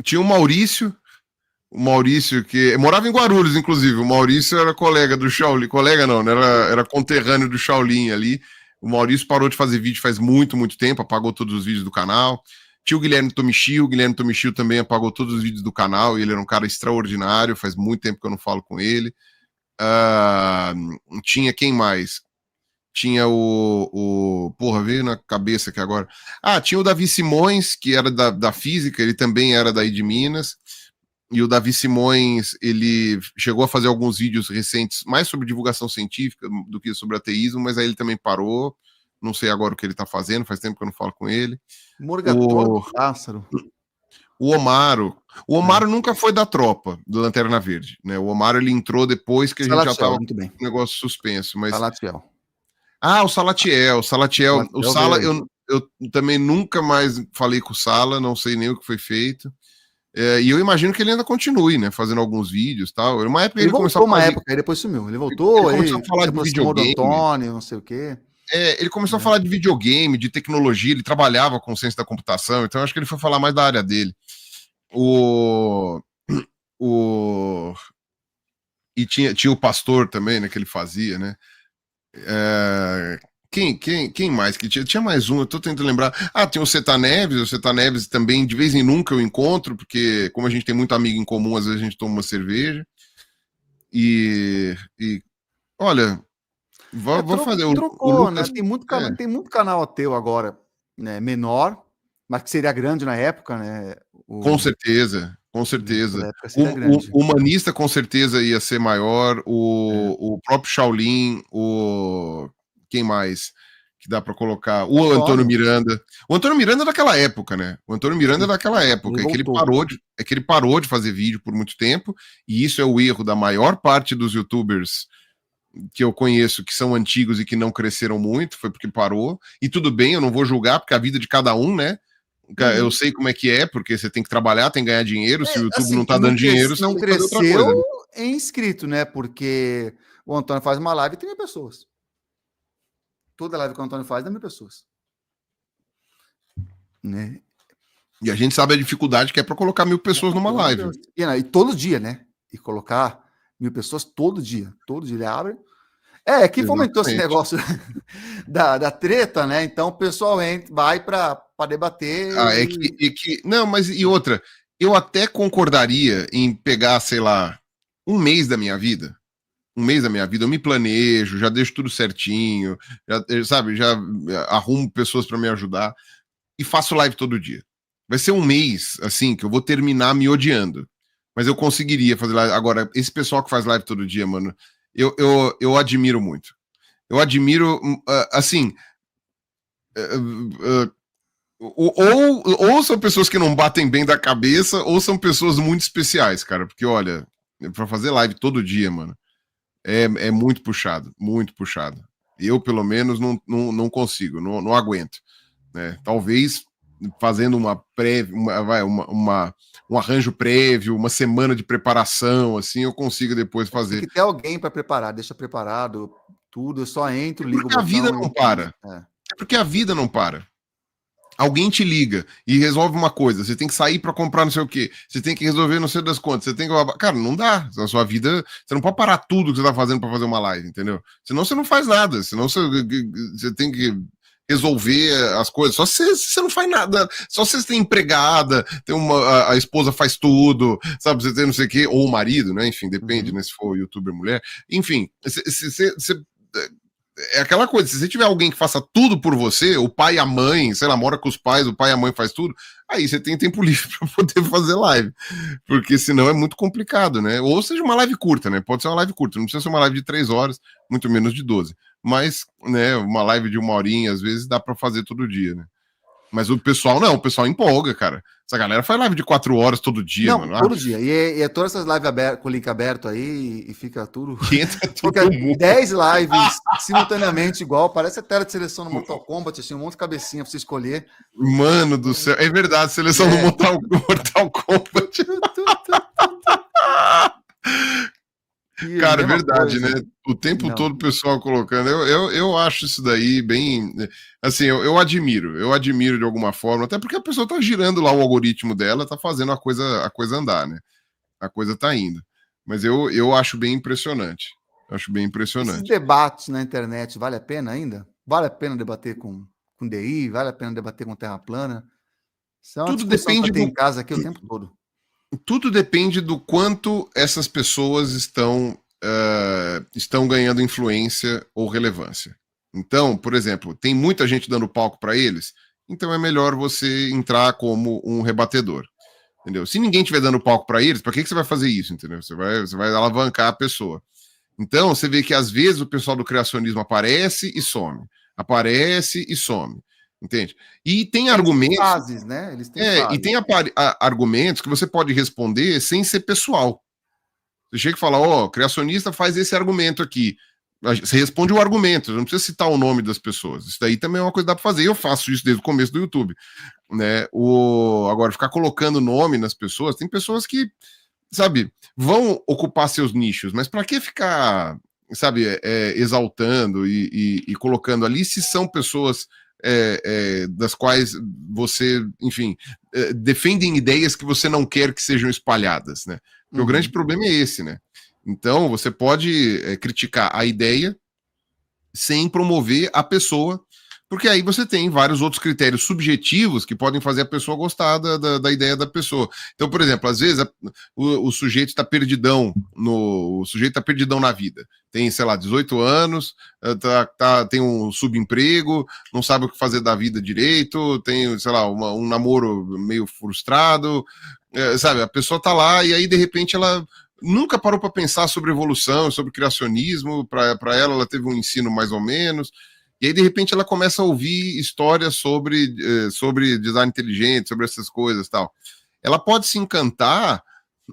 Tinha o Maurício que morava em Guarulhos, inclusive. O Maurício era colega do Shaolin. Colega não, era conterrâneo do Shaolin ali. O Maurício parou de fazer vídeo faz muito, muito tempo, apagou todos os vídeos do canal. Tinha o Guilherme Tomichio também apagou todos os vídeos do canal, e ele era um cara extraordinário, faz muito tempo que eu não falo com ele. Tinha quem mais? Tinha porra, veio na cabeça aqui agora. Tinha o Davi Simões, que era da física, ele também era daí de Minas. E o Davi Simões, ele chegou a fazer alguns vídeos recentes, mais sobre divulgação científica do que sobre ateísmo, mas aí ele também parou. Não sei agora o que ele tá fazendo, faz tempo que eu não falo com ele. Morgator, Pássaro. O Omaro. O Omaro nunca foi da tropa do Lanterna Verde, né? O Omaro, ele entrou depois que a gente já tava muito bem. com o negócio suspenso. Mas... Salatiel. O Salatiel. O Sala, eu também nunca mais falei com o Sala, não sei nem o que foi feito. E eu imagino que ele ainda continue, né? Fazendo alguns vídeos e tal. Uma época ele começou uma época, aí depois sumiu. Ele voltou, ele começou a falar de videogame. Do Antônio, não sei o quê. Ele começou a falar de videogame, de tecnologia, ele trabalhava com ciência da computação, então acho que ele foi falar mais da área dele. E tinha o Pastor também, né, que ele fazia, né? Quem mais que tinha? Tinha mais um, eu tô tentando lembrar. Tinha o Seta Neves também, de vez em nunca eu encontro, porque como a gente tem muito amigo em comum, às vezes a gente toma uma cerveja. E olha, vou fazer trocou, o Lucas, né? Tem muito canal ateu agora, né? Menor, mas que seria grande na época, né? Com certeza. O Humanista com certeza ia ser maior. O próprio Shaolin, quem mais que dá para colocar? O Antônio Miranda. O Antônio Miranda é daquela época, né? O Antônio Miranda é daquela época, que ele parou de fazer vídeo por muito tempo, e isso é o erro da maior parte dos YouTubers que eu conheço, que são antigos e que não cresceram muito, foi porque parou. E tudo bem, eu não vou julgar, porque a vida de cada um, né? Eu sei como é que é, porque você tem que trabalhar, tem que ganhar dinheiro. Se o YouTube assim, não tá dando dinheiro, você não tem que fazer outra cresceu coisa, né? em inscrito, né? Porque o Antônio faz uma live e tem 1.000 pessoas. Toda live que o Antônio faz dá 1.000 pessoas. Né? E a gente sabe a dificuldade que é para colocar 1.000 pessoas numa live. E todo dia, né? E colocar 1.000 pessoas todo dia. Todo dia ele abre. Que fomentou esse negócio da treta, né? Então o pessoal vai para debater. Não, mas e outra, eu até concordaria em pegar, sei lá, um mês da minha vida, eu me planejo, já deixo tudo certinho, já arrumo pessoas para me ajudar e faço live todo dia. Vai ser um mês, assim, que eu vou terminar me odiando, mas eu conseguiria fazer live. Agora, esse pessoal que faz live todo dia, mano, eu admiro muito. Eu admiro, assim, ou são pessoas que não batem bem da cabeça, ou são pessoas muito especiais, cara. Porque, olha, pra fazer live todo dia, mano, é muito puxado, muito puxado. Eu, pelo menos, não consigo, não aguento. Né? Talvez fazendo um arranjo prévio, uma semana de preparação, assim, eu consiga depois fazer. Tem que ter alguém para preparar, deixa preparado tudo, eu só entro, ligo o botão. A vida não para. É porque a vida não para. Alguém te liga e resolve uma coisa, você tem que sair para comprar não sei o quê, você tem que resolver não sei das contas, você tem que... Cara, não dá. A sua vida, você não pode parar tudo que você tá fazendo para fazer uma live, entendeu? Senão você não faz nada, senão você tem que resolver as coisas. Só se você não faz nada, só se você tem empregada, tem a esposa faz tudo, sabe? Você tem não sei o quê, ou o marido, né? Enfim, depende, né? Se for youtuber mulher. Enfim, é aquela coisa, se você tiver alguém que faça tudo por você, o pai e a mãe, sei lá, mora com os pais, o pai e a mãe faz tudo, aí você tem tempo livre para poder fazer live, porque senão é muito complicado, né? Ou seja, uma live curta, né? Pode ser uma live curta, não precisa ser uma live de 3 horas, muito menos de 12, mas, né, uma live de 1 horinha, às vezes dá para fazer todo dia, né? Mas o pessoal não, o pessoal empolga, cara. Essa galera faz live de 4 horas todo dia, mano. Todo dia. E é todas essas lives com o link aberto aí e fica tudo. Fica 10 lives simultaneamente igual. Parece a tela de seleção no Mortal Kombat, assim, um monte de cabecinha pra você escolher. Mano do céu, é verdade, seleção do Mortal Kombat. Cara, é verdade, coisa, né? O tempo todo o pessoal colocando. Eu acho isso daí bem. Assim, eu admiro de alguma forma, até porque a pessoa tá girando lá o algoritmo dela, tá fazendo a coisa andar, né? A coisa tá indo. Mas eu acho bem impressionante. Acho bem impressionante. Esses debates na internet, vale a pena ainda? Vale a pena debater com DI? Vale a pena debater com Terra plana? Isso é uma tudo depende que eu tenho em casa aqui o tempo todo. Tudo depende do quanto essas pessoas estão ganhando influência ou relevância. Então, por exemplo, tem muita gente dando palco para eles, então é melhor você entrar como um rebatedor. Entendeu? Se ninguém estiver dando palco para eles, para que você vai fazer isso? Entendeu? Você vai alavancar a pessoa. Então, você vê que às vezes o pessoal do criacionismo aparece e some. Aparece e some. Entende? E tem argumentos. Têm fases, né? Eles têm fases. E tem argumentos que você pode responder sem ser pessoal. Você chega e fala, criacionista faz esse argumento aqui. Você responde o argumento, não precisa citar o nome das pessoas. Isso daí também é uma coisa que dá para fazer. Eu faço isso desde o começo do YouTube. Né? Agora, ficar colocando nome nas pessoas, tem pessoas que, sabe, vão ocupar seus nichos, mas para que ficar, sabe, exaltando e colocando ali se são pessoas das quais você, enfim, defendem ideias que você não quer que sejam espalhadas, né? Porque o grande problema é esse, né? Então, você pode criticar a ideia sem promover a pessoa, porque aí você tem vários outros critérios subjetivos que podem fazer a pessoa gostar da ideia da pessoa. Então, por exemplo, às vezes o sujeito está perdidão na vida. Tem, sei lá, 18 anos, tem um subemprego, não sabe o que fazer da vida direito, tem, sei lá, um namoro meio frustrado, sabe? A pessoa tá lá e aí, de repente, ela nunca parou para pensar sobre evolução, sobre criacionismo, para ela teve um ensino mais ou menos, e aí de repente ela começa a ouvir histórias sobre design inteligente, sobre essas coisas e tal. Ela pode se encantar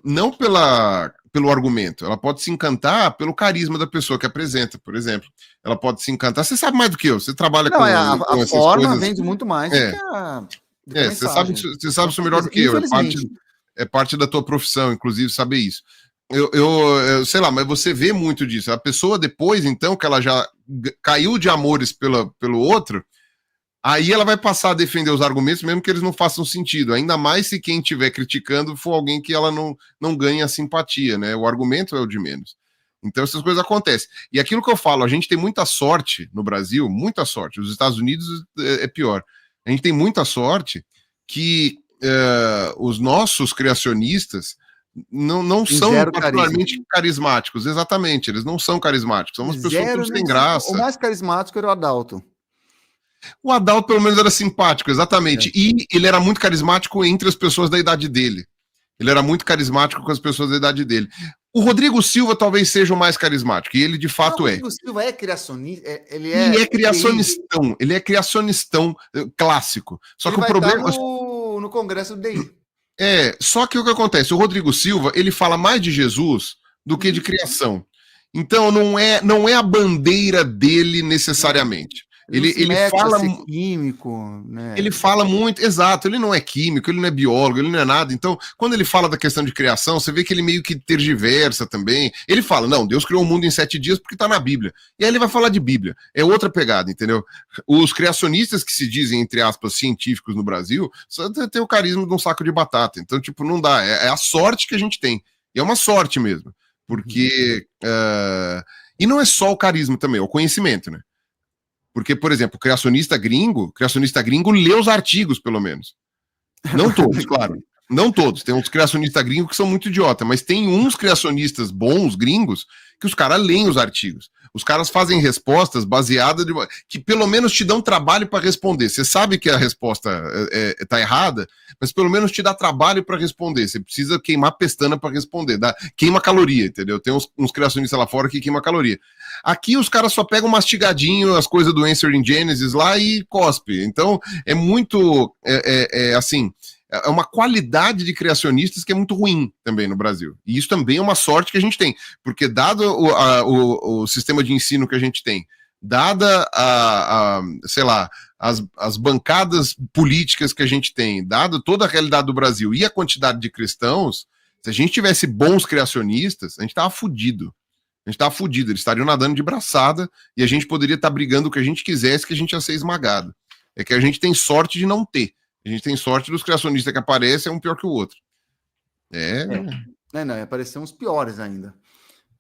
não pelo argumento, ela pode se encantar pelo carisma da pessoa que apresenta, por exemplo. Ela pode se encantar, você sabe mais do que eu, você trabalha com essas forma coisas. Vende muito mais do que a você sabe isso melhor do que eu, é parte da tua profissão, inclusive, saber isso. Eu sei lá, mas você vê muito disso. A pessoa depois, então, que ela já caiu de amores pelo outro, aí ela vai passar a defender os argumentos, mesmo que eles não façam sentido. Ainda mais se quem estiver criticando for alguém que ela não ganha simpatia, né? O argumento é o de menos. Então essas coisas acontecem. E aquilo que eu falo, a gente tem muita sorte no Brasil, muita sorte. Os Estados Unidos é pior. A gente tem muita sorte que os nossos criacionistas não são particularmente carismáticos, exatamente, eles não são carismáticos, são umas pessoas que têm graça. O mais carismático era o Adalto. O Adalto, pelo menos, era simpático, exatamente, e ele era muito carismático entre as pessoas da idade dele. Ele era muito carismático com as pessoas da idade dele. O Rodrigo Silva talvez seja o mais carismático, e ele de fato é. O Rodrigo Silva é criacionista, ele é criacionistão, ele é criacionistão clássico. Só que o problema no Congresso do DI. Só que o que acontece? O Rodrigo Silva, ele fala mais de Jesus do que de criação. Então, não é a bandeira dele necessariamente. Ele fala químico, né? Ele fala muito, exato, ele não é químico, ele não é biólogo, ele não é nada. Então, quando ele fala da questão de criação, você vê que ele meio que tergiversa também. Ele fala, não, Deus criou o mundo em 7 dias porque está na Bíblia. E aí ele vai falar de Bíblia. É outra pegada, entendeu? Os criacionistas que se dizem, entre aspas, científicos no Brasil, só tem o carisma de um saco de batata. Então, tipo, não dá. É a sorte que a gente tem. E é uma sorte mesmo. Porque... E não é só o carisma também, é o conhecimento, né? Porque, por exemplo, o criacionista gringo lê os artigos, pelo menos. Não todos, claro. Não todos. Tem uns criacionistas gringos que são muito idiota, mas tem uns criacionistas bons, gringos, que os caras leem os artigos. Os caras fazem respostas baseadas que pelo menos te dão trabalho para responder. Você sabe que a resposta tá errada, mas pelo menos te dá trabalho para responder. Você precisa queimar pestana para responder. Queima caloria, entendeu? Tem uns criacionistas lá fora que queima caloria. Aqui os caras só pegam mastigadinho as coisas do Answer in Genesis lá e cospe. Então é muito assim... É uma qualidade de criacionistas que é muito ruim também no Brasil. E isso também é uma sorte que a gente tem, porque dado o sistema de ensino que a gente tem, dada sei lá, as bancadas políticas que a gente tem, dado toda a realidade do Brasil e a quantidade de cristãos, se a gente tivesse bons criacionistas, a gente tava fudido. Eles estariam nadando de braçada e a gente poderia estar brigando o que a gente quisesse, que a gente ia ser esmagado. É que a gente tem sorte de não ter. A gente tem sorte dos criacionistas que aparecem, um pior que o outro. Não, apareceram uns piores ainda.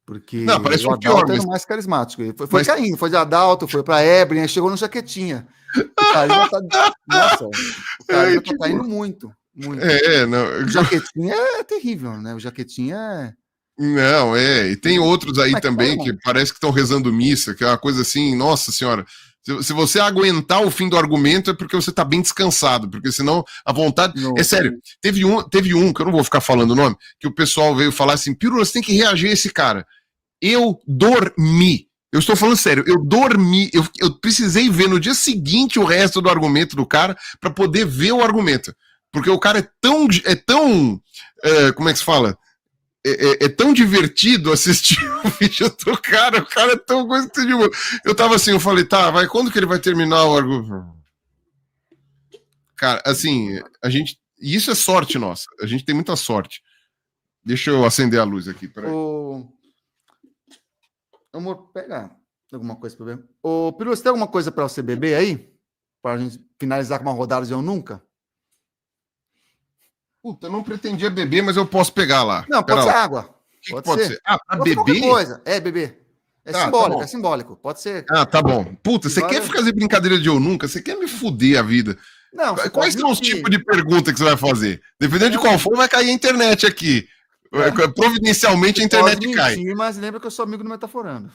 Porque não, parece o um pior, mas... mais carismático. Foi caindo, foi de Adalto, foi para Ebre, aí chegou no Jaquetinha. O carisma tá... Nossa, o carisma tá caindo muito. Não. O Jaquetinha é terrível, né? O Jaquetinha é... Não, e tem outros aí também que parece que estão rezando missa, que é uma coisa assim, nossa senhora, Se você aguentar o fim do argumento é porque você tá bem descansado, porque senão a vontade... Não. É sério, teve um, que eu não vou ficar falando o nome, que o pessoal veio falar assim, Pirula, você tem que reagir a esse cara. Eu dormi. Eu estou falando sério, eu dormi, eu precisei ver no dia seguinte o resto do argumento do cara para poder ver o argumento. Porque o cara é tão como é que se fala? É tão divertido assistir o vídeo do cara, o cara é tão coisa. Eu tava assim, eu falei, tá, vai, quando que ele vai terminar o argumento? Cara, assim, isso é sorte nossa, a gente tem muita sorte. Deixa eu acender a luz aqui, peraí. Amor, pega alguma coisa para ver. Ô, Piru, você tem alguma coisa para você beber aí? Para a gente finalizar com uma rodada de Eu Nunca? Puta, eu não pretendia beber, mas eu posso pegar lá. Não, pode ser água. Que pode ser? Ah, pra pode beber? Coisa. É, beber. É simbólico, tá é simbólico. Pode ser. Ah, tá bom. Puta, você quer fazer brincadeira de Eu Nunca? Você quer me fuder a vida? Não, quais são os tipos de pergunta que você vai fazer? Dependendo de qual for, vai cair a internet aqui. Providencialmente a internet cai. Mas lembra que eu sou amigo do Metaforando.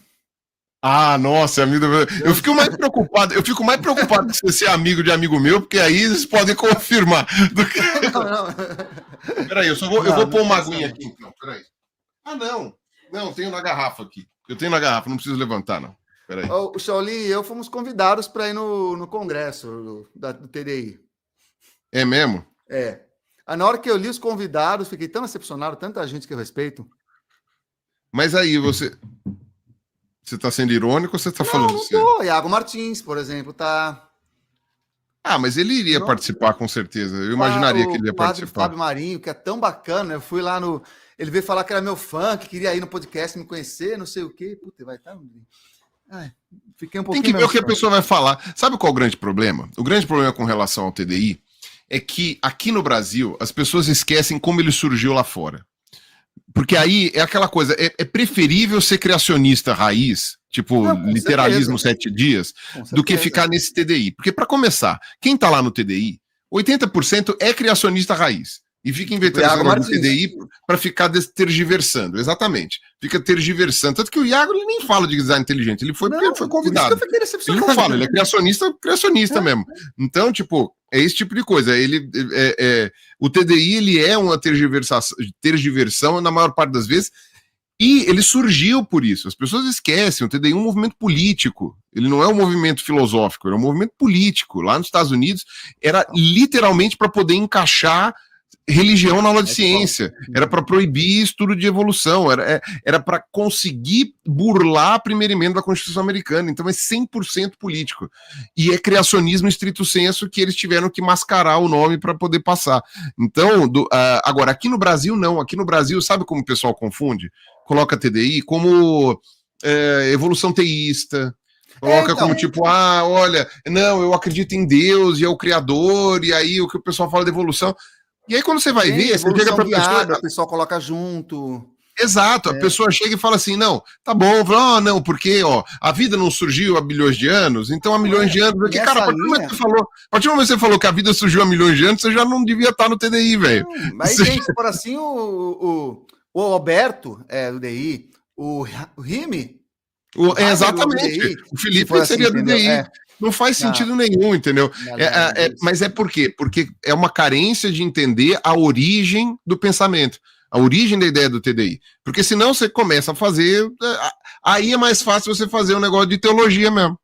Ah, nossa, amigo. Eu fico mais preocupado. Eu fico mais preocupado com você ser amigo de amigo meu, porque aí eles podem confirmar. Do que... Não. Peraí, eu vou pôr uma aguinha aqui, então. Peraí. Ah, não. Não, tenho na garrafa aqui. Eu tenho na garrafa, não preciso levantar, não. Peraí. O Shaolin e eu fomos convidados para ir no congresso do TDI. É mesmo? É. Na hora que eu li os convidados, fiquei tão decepcionado, tanta gente que eu respeito. Mas aí, você tá sendo irônico ou você tá falando sério? Não, Iago Martins, por exemplo, tá... Ah, mas ele iria participar, com certeza. Eu imaginaria que ele ia participar. Fábio Marinho, que é tão bacana. Eu fui lá no... Ele veio falar que era meu fã, que queria ir no podcast me conhecer, não sei o quê. Puta, vai estar... Fiquei um pouquinho... Tem que ver o que a pessoa vai falar. Sabe qual é o grande problema? O grande problema com relação ao TDI é que aqui no Brasil as pessoas esquecem como ele surgiu lá fora. Porque aí é aquela coisa, é preferível ser criacionista raiz, tipo literalismo 7 dias, do que ficar nesse TDI. Porque, para começar, quem tá lá no TDI, 80% é criacionista raiz. E fica inventando esse negócio do TDI para ficar tergiversando. Exatamente. Fica tergiversando. Tanto que o Iago ele nem fala de design inteligente. Ele foi porque ele foi convidado. Ele não fala, ele é criacionista mesmo. Então, tipo, é esse tipo de coisa. O TDI ele é uma tergiversão na maior parte das vezes. E ele surgiu por isso. As pessoas esquecem. O TDI é um movimento político. Ele não é um movimento filosófico. Ele é um movimento político. Lá nos Estados Unidos era literalmente para poder encaixar religião na aula de ciência, era para proibir estudo de evolução, era para conseguir burlar a primeira emenda da Constituição Americana, então é 100% político, e é criacionismo estrito senso que eles tiveram que mascarar o nome para poder passar. Então, agora, aqui no Brasil não, aqui no Brasil, sabe como o pessoal confunde? Coloca TDI como evolução teísta, coloca como tipo, olha, não, eu acredito em Deus, e é o Criador, e aí o que o pessoal fala de evolução. E aí, quando você vai ver, você chega pra pessoa. O pessoal coloca junto. Exato, a pessoa chega e fala assim: não, tá bom, não, porque a vida não surgiu há bilhões de anos, então há milhões de anos. Porque, cara, a partir do momento que você falou que a vida surgiu há milhões de anos, você já não devia estar no TDI, velho. Mas aí, se for assim, o Alberto do DI, o Rime. Exatamente. O Felipe seria do DI. Não faz sentido nenhum, entendeu? Mas é por quê? Porque é uma carência de entender a origem do pensamento, a origem da ideia do TDI. Porque senão você começa a fazer... Aí é mais fácil você fazer um negócio de teologia mesmo.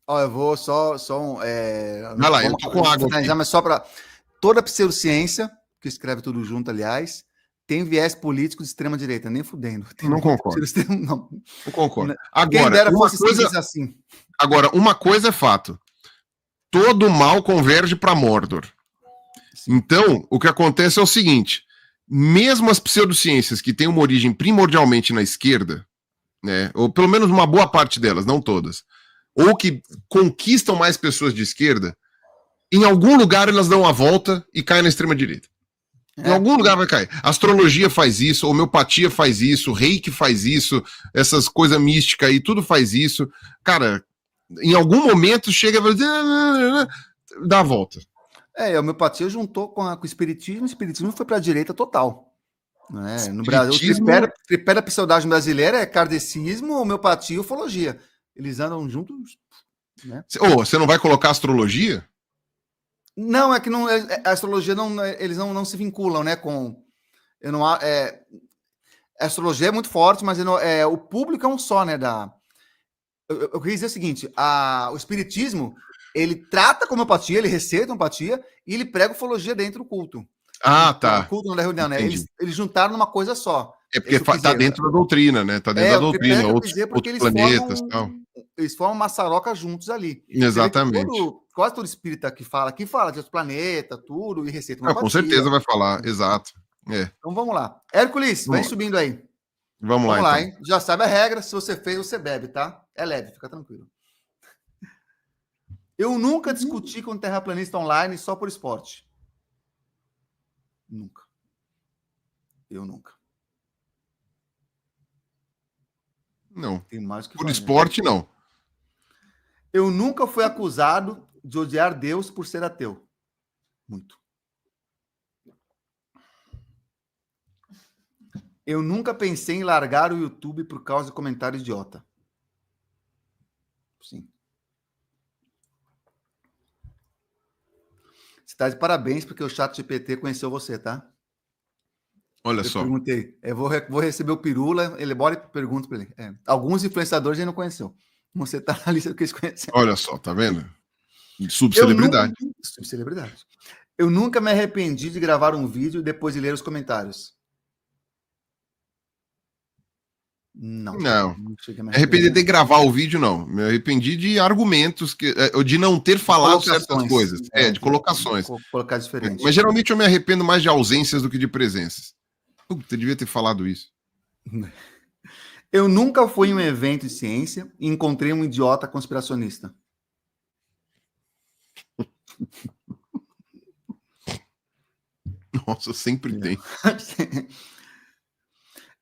Eu vou só vai lá, eu tô com água aqui. Mas só para... Toda pseudociência, que escreve tudo junto, aliás, tem viés político de extrema-direita, nem fudendo. Não concordo. Não concordo. Quem dera fosse assim. Agora, uma coisa é fato. Todo mal converge para Mordor. Sim. Então, o que acontece é o seguinte, mesmo as pseudociências que têm uma origem primordialmente na esquerda, né, ou pelo menos uma boa parte delas, não todas, ou que conquistam mais pessoas de esquerda, em algum lugar elas dão a volta e caem na extrema-direita. Em algum lugar vai cair. Astrologia faz isso, homeopatia faz isso, reiki faz isso, essas coisas místicas aí, tudo faz isso. Cara, em algum momento chega e vai dá a volta. A homeopatia juntou com o espiritismo foi para a direita total. Né? No Brasil, o tripé da pseudagem brasileira é kardecismo, homeopatia e ufologia. Eles andam juntos. né? Você não vai colocar astrologia? Não, é que não, a astrologia eles não se vinculam, né? Eu não, a astrologia é muito forte, mas o público é um só, né? Eu queria dizer o seguinte: o espiritismo ele trata com homeopatia, ele receita homeopatia e ele prega ufologia dentro do culto. Ah, tá. No culto, não da reunião, né? Entendi. Eles juntaram numa coisa só. É porque tá dentro da doutrina, né? Tá dentro da doutrina, outros planetas e tal. Eles formam uma maçaroca juntos ali. Exatamente. Quase todo espírita que fala de outros planetas, tudo, e receita com certeza vai falar, exato. Então vamos lá. Hércules, vem subindo aí. Vamos lá, então. Hein? Já sabe a regra, se você fez, você bebe, tá? É leve, fica tranquilo. Eu nunca discuti com um terraplanista online só por esporte. Nunca. Eu nunca. Não. Tem mais que por esporte, não. Eu nunca fui acusado de odiar Deus por ser ateu. Muito. Eu nunca pensei em largar o YouTube por causa de comentário idiota. Sim. Você está de parabéns porque o ChatGPT conheceu você, tá? Olha só. Perguntei. Eu vou receber o Pirula, ele bora e pergunta para ele. Alguns influenciadores ele não conheceu. Você está na lista que eles conhecem. Olha só, tá vendo? Subcelebridade. Subcelebridade. Eu nunca me arrependi de gravar um vídeo depois de ler os comentários. Não. Me arrependi de gravar o vídeo, não. Me arrependi de argumentos, de não ter falado certas coisas. De colocações. Colocar diferente. Mas geralmente eu me arrependo mais de ausências do que de presenças. Puta, eu devia ter falado isso. Eu nunca fui em um evento de ciência e encontrei um idiota conspiracionista. Nossa, sempre tem.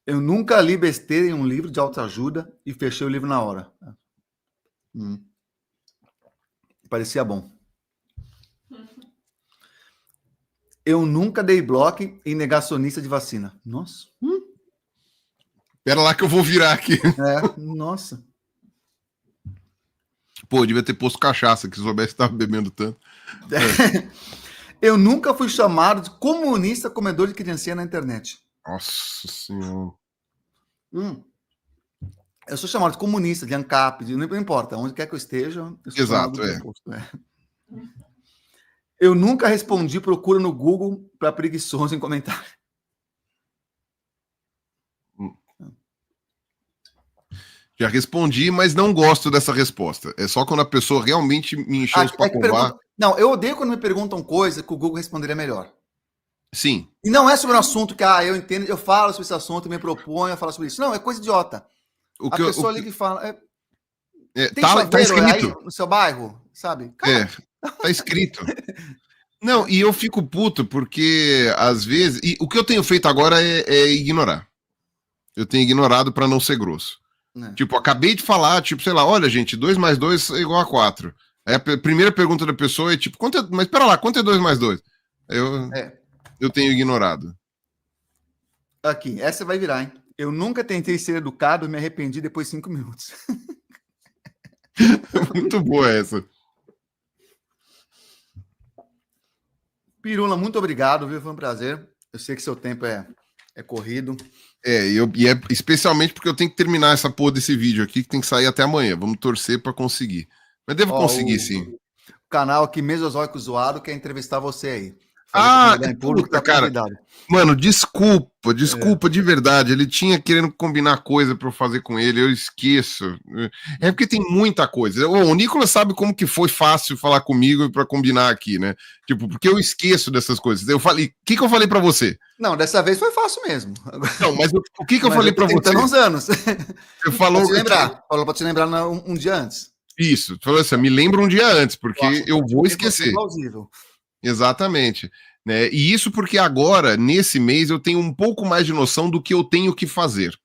Eu nunca li besteira em um livro de autoajuda e fechei o livro na hora. Parecia bom. Eu nunca dei bloco em negacionista de vacina. Nossa. Pera lá que eu vou virar aqui. Nossa. Pô, eu devia ter posto cachaça, que se soubesse que estava bebendo tanto. Eu nunca fui chamado de comunista comedor de criancinha na internet. Nossa Senhora. Eu sou chamado de comunista, de ANCAP, não importa, onde quer que eu esteja. Exato, Eu nunca respondi procura no Google para preguiçoso em comentário. Já respondi, mas não gosto dessa resposta. É só quando a pessoa realmente me encheu os papos. Não, eu odeio quando me perguntam coisa que o Google responderia melhor. Sim. E não é sobre um assunto que eu entendo, eu falo sobre esse assunto, me proponho a falar sobre isso. Não, é coisa idiota. A pessoa liga e fala... tem tá escrito aí no seu bairro, sabe? Cara, tá escrito. Não, e eu fico puto porque, às vezes... E o que eu tenho feito agora é ignorar. Eu tenho ignorado para não ser grosso. Tipo, acabei de falar, sei lá, olha, gente, 2 mais 2 é igual a 4. Aí a primeira pergunta da pessoa é tipo, mas pera lá, quanto é 2 mais 2? Eu tenho ignorado. Aqui, essa vai virar, hein? Eu nunca tentei ser educado e me arrependi depois de 5 minutos. Muito boa essa. Pirula, muito obrigado, viu? Foi um prazer. Eu sei que seu tempo é corrido. Especialmente porque eu tenho que terminar essa porra desse vídeo aqui, que tem que sair até amanhã. Vamos torcer para conseguir. Mas devo conseguir, sim. O canal aqui, Mesozoico Zoado, quer entrevistar você aí. Puta, cara. Mano, desculpa de verdade. Ele tinha querendo combinar coisa para eu fazer com ele, eu esqueço. É porque tem muita coisa. O Nicolas sabe como que foi fácil falar comigo para combinar aqui, né? Tipo, porque eu esqueço dessas coisas. Eu falei, o que eu falei para você? Não, dessa vez foi fácil mesmo. Não, mas o que eu falei para você? Uns anos. Eu falou falou para te lembrar um dia antes. Isso, falou assim, me lembra um dia antes, porque eu vou esquecer. Plausível. Exatamente. Né? E isso porque agora, nesse mês, eu tenho um pouco mais de noção do que eu tenho que fazer.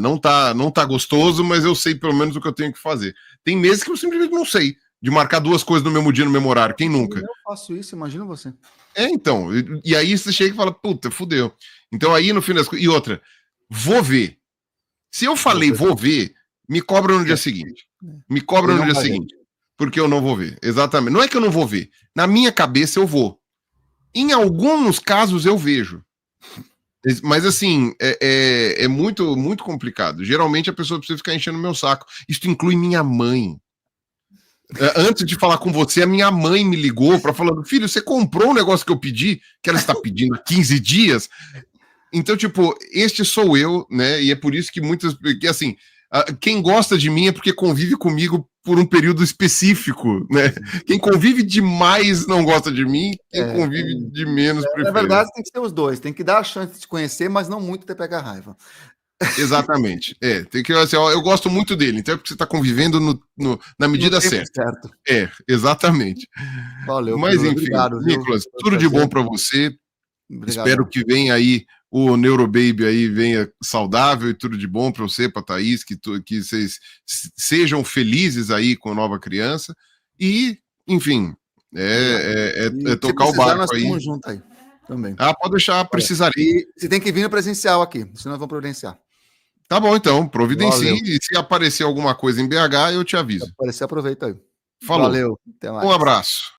Não tá gostoso, mas eu sei pelo menos o que eu tenho que fazer. Tem meses que eu simplesmente não sei, de marcar 2 coisas no mesmo dia no mesmo horário. Quem nunca? Eu faço isso, imagina você. Então. E aí você chega e fala, puta, fudeu. Então aí no fim das coisas... E outra, vou ver. Se eu falei vou ver, me cobra no dia seguinte. Me cobra no dia seguinte. porque eu não vou ver. Exatamente. Não é que eu não vou ver. Na minha cabeça eu vou. Em alguns casos eu vejo. Mas assim, é muito, muito complicado. Geralmente a pessoa precisa ficar enchendo meu saco. Isso inclui minha mãe. Antes de falar com você, a minha mãe me ligou para falar: filho, você comprou um negócio que eu pedi, que ela está pedindo há 15 dias? Então, tipo, este sou eu, né? E é por isso que que assim, quem gosta de mim é porque convive comigo por um período específico, né? Quem convive demais não gosta de mim, quem convive de menos prefere. Na verdade, tem que ser os dois. Tem que dar a chance de te conhecer, mas não muito ter pegar raiva. Exatamente. Tem que assim, eu gosto muito dele, então é porque você está convivendo na medida certa. Exatamente. Valeu, mas enfim, obrigado, Nicolas, tudo de bom para você. Obrigado. Espero que venha aí o Neurobaby aí, venha saudável e tudo de bom para você, para Thaís, que vocês sejam felizes aí com a nova criança. E, enfim, tocar o barco nós aí. estamos juntos aí também. Pode deixar, precisarei. E você tem que vir no presencial aqui, senão nós vamos providenciar. Tá bom, então, providencie. Valeu. E se aparecer alguma coisa em BH, eu te aviso. Se aparecer, aproveita aí. Falou. Valeu. Até mais. Um abraço.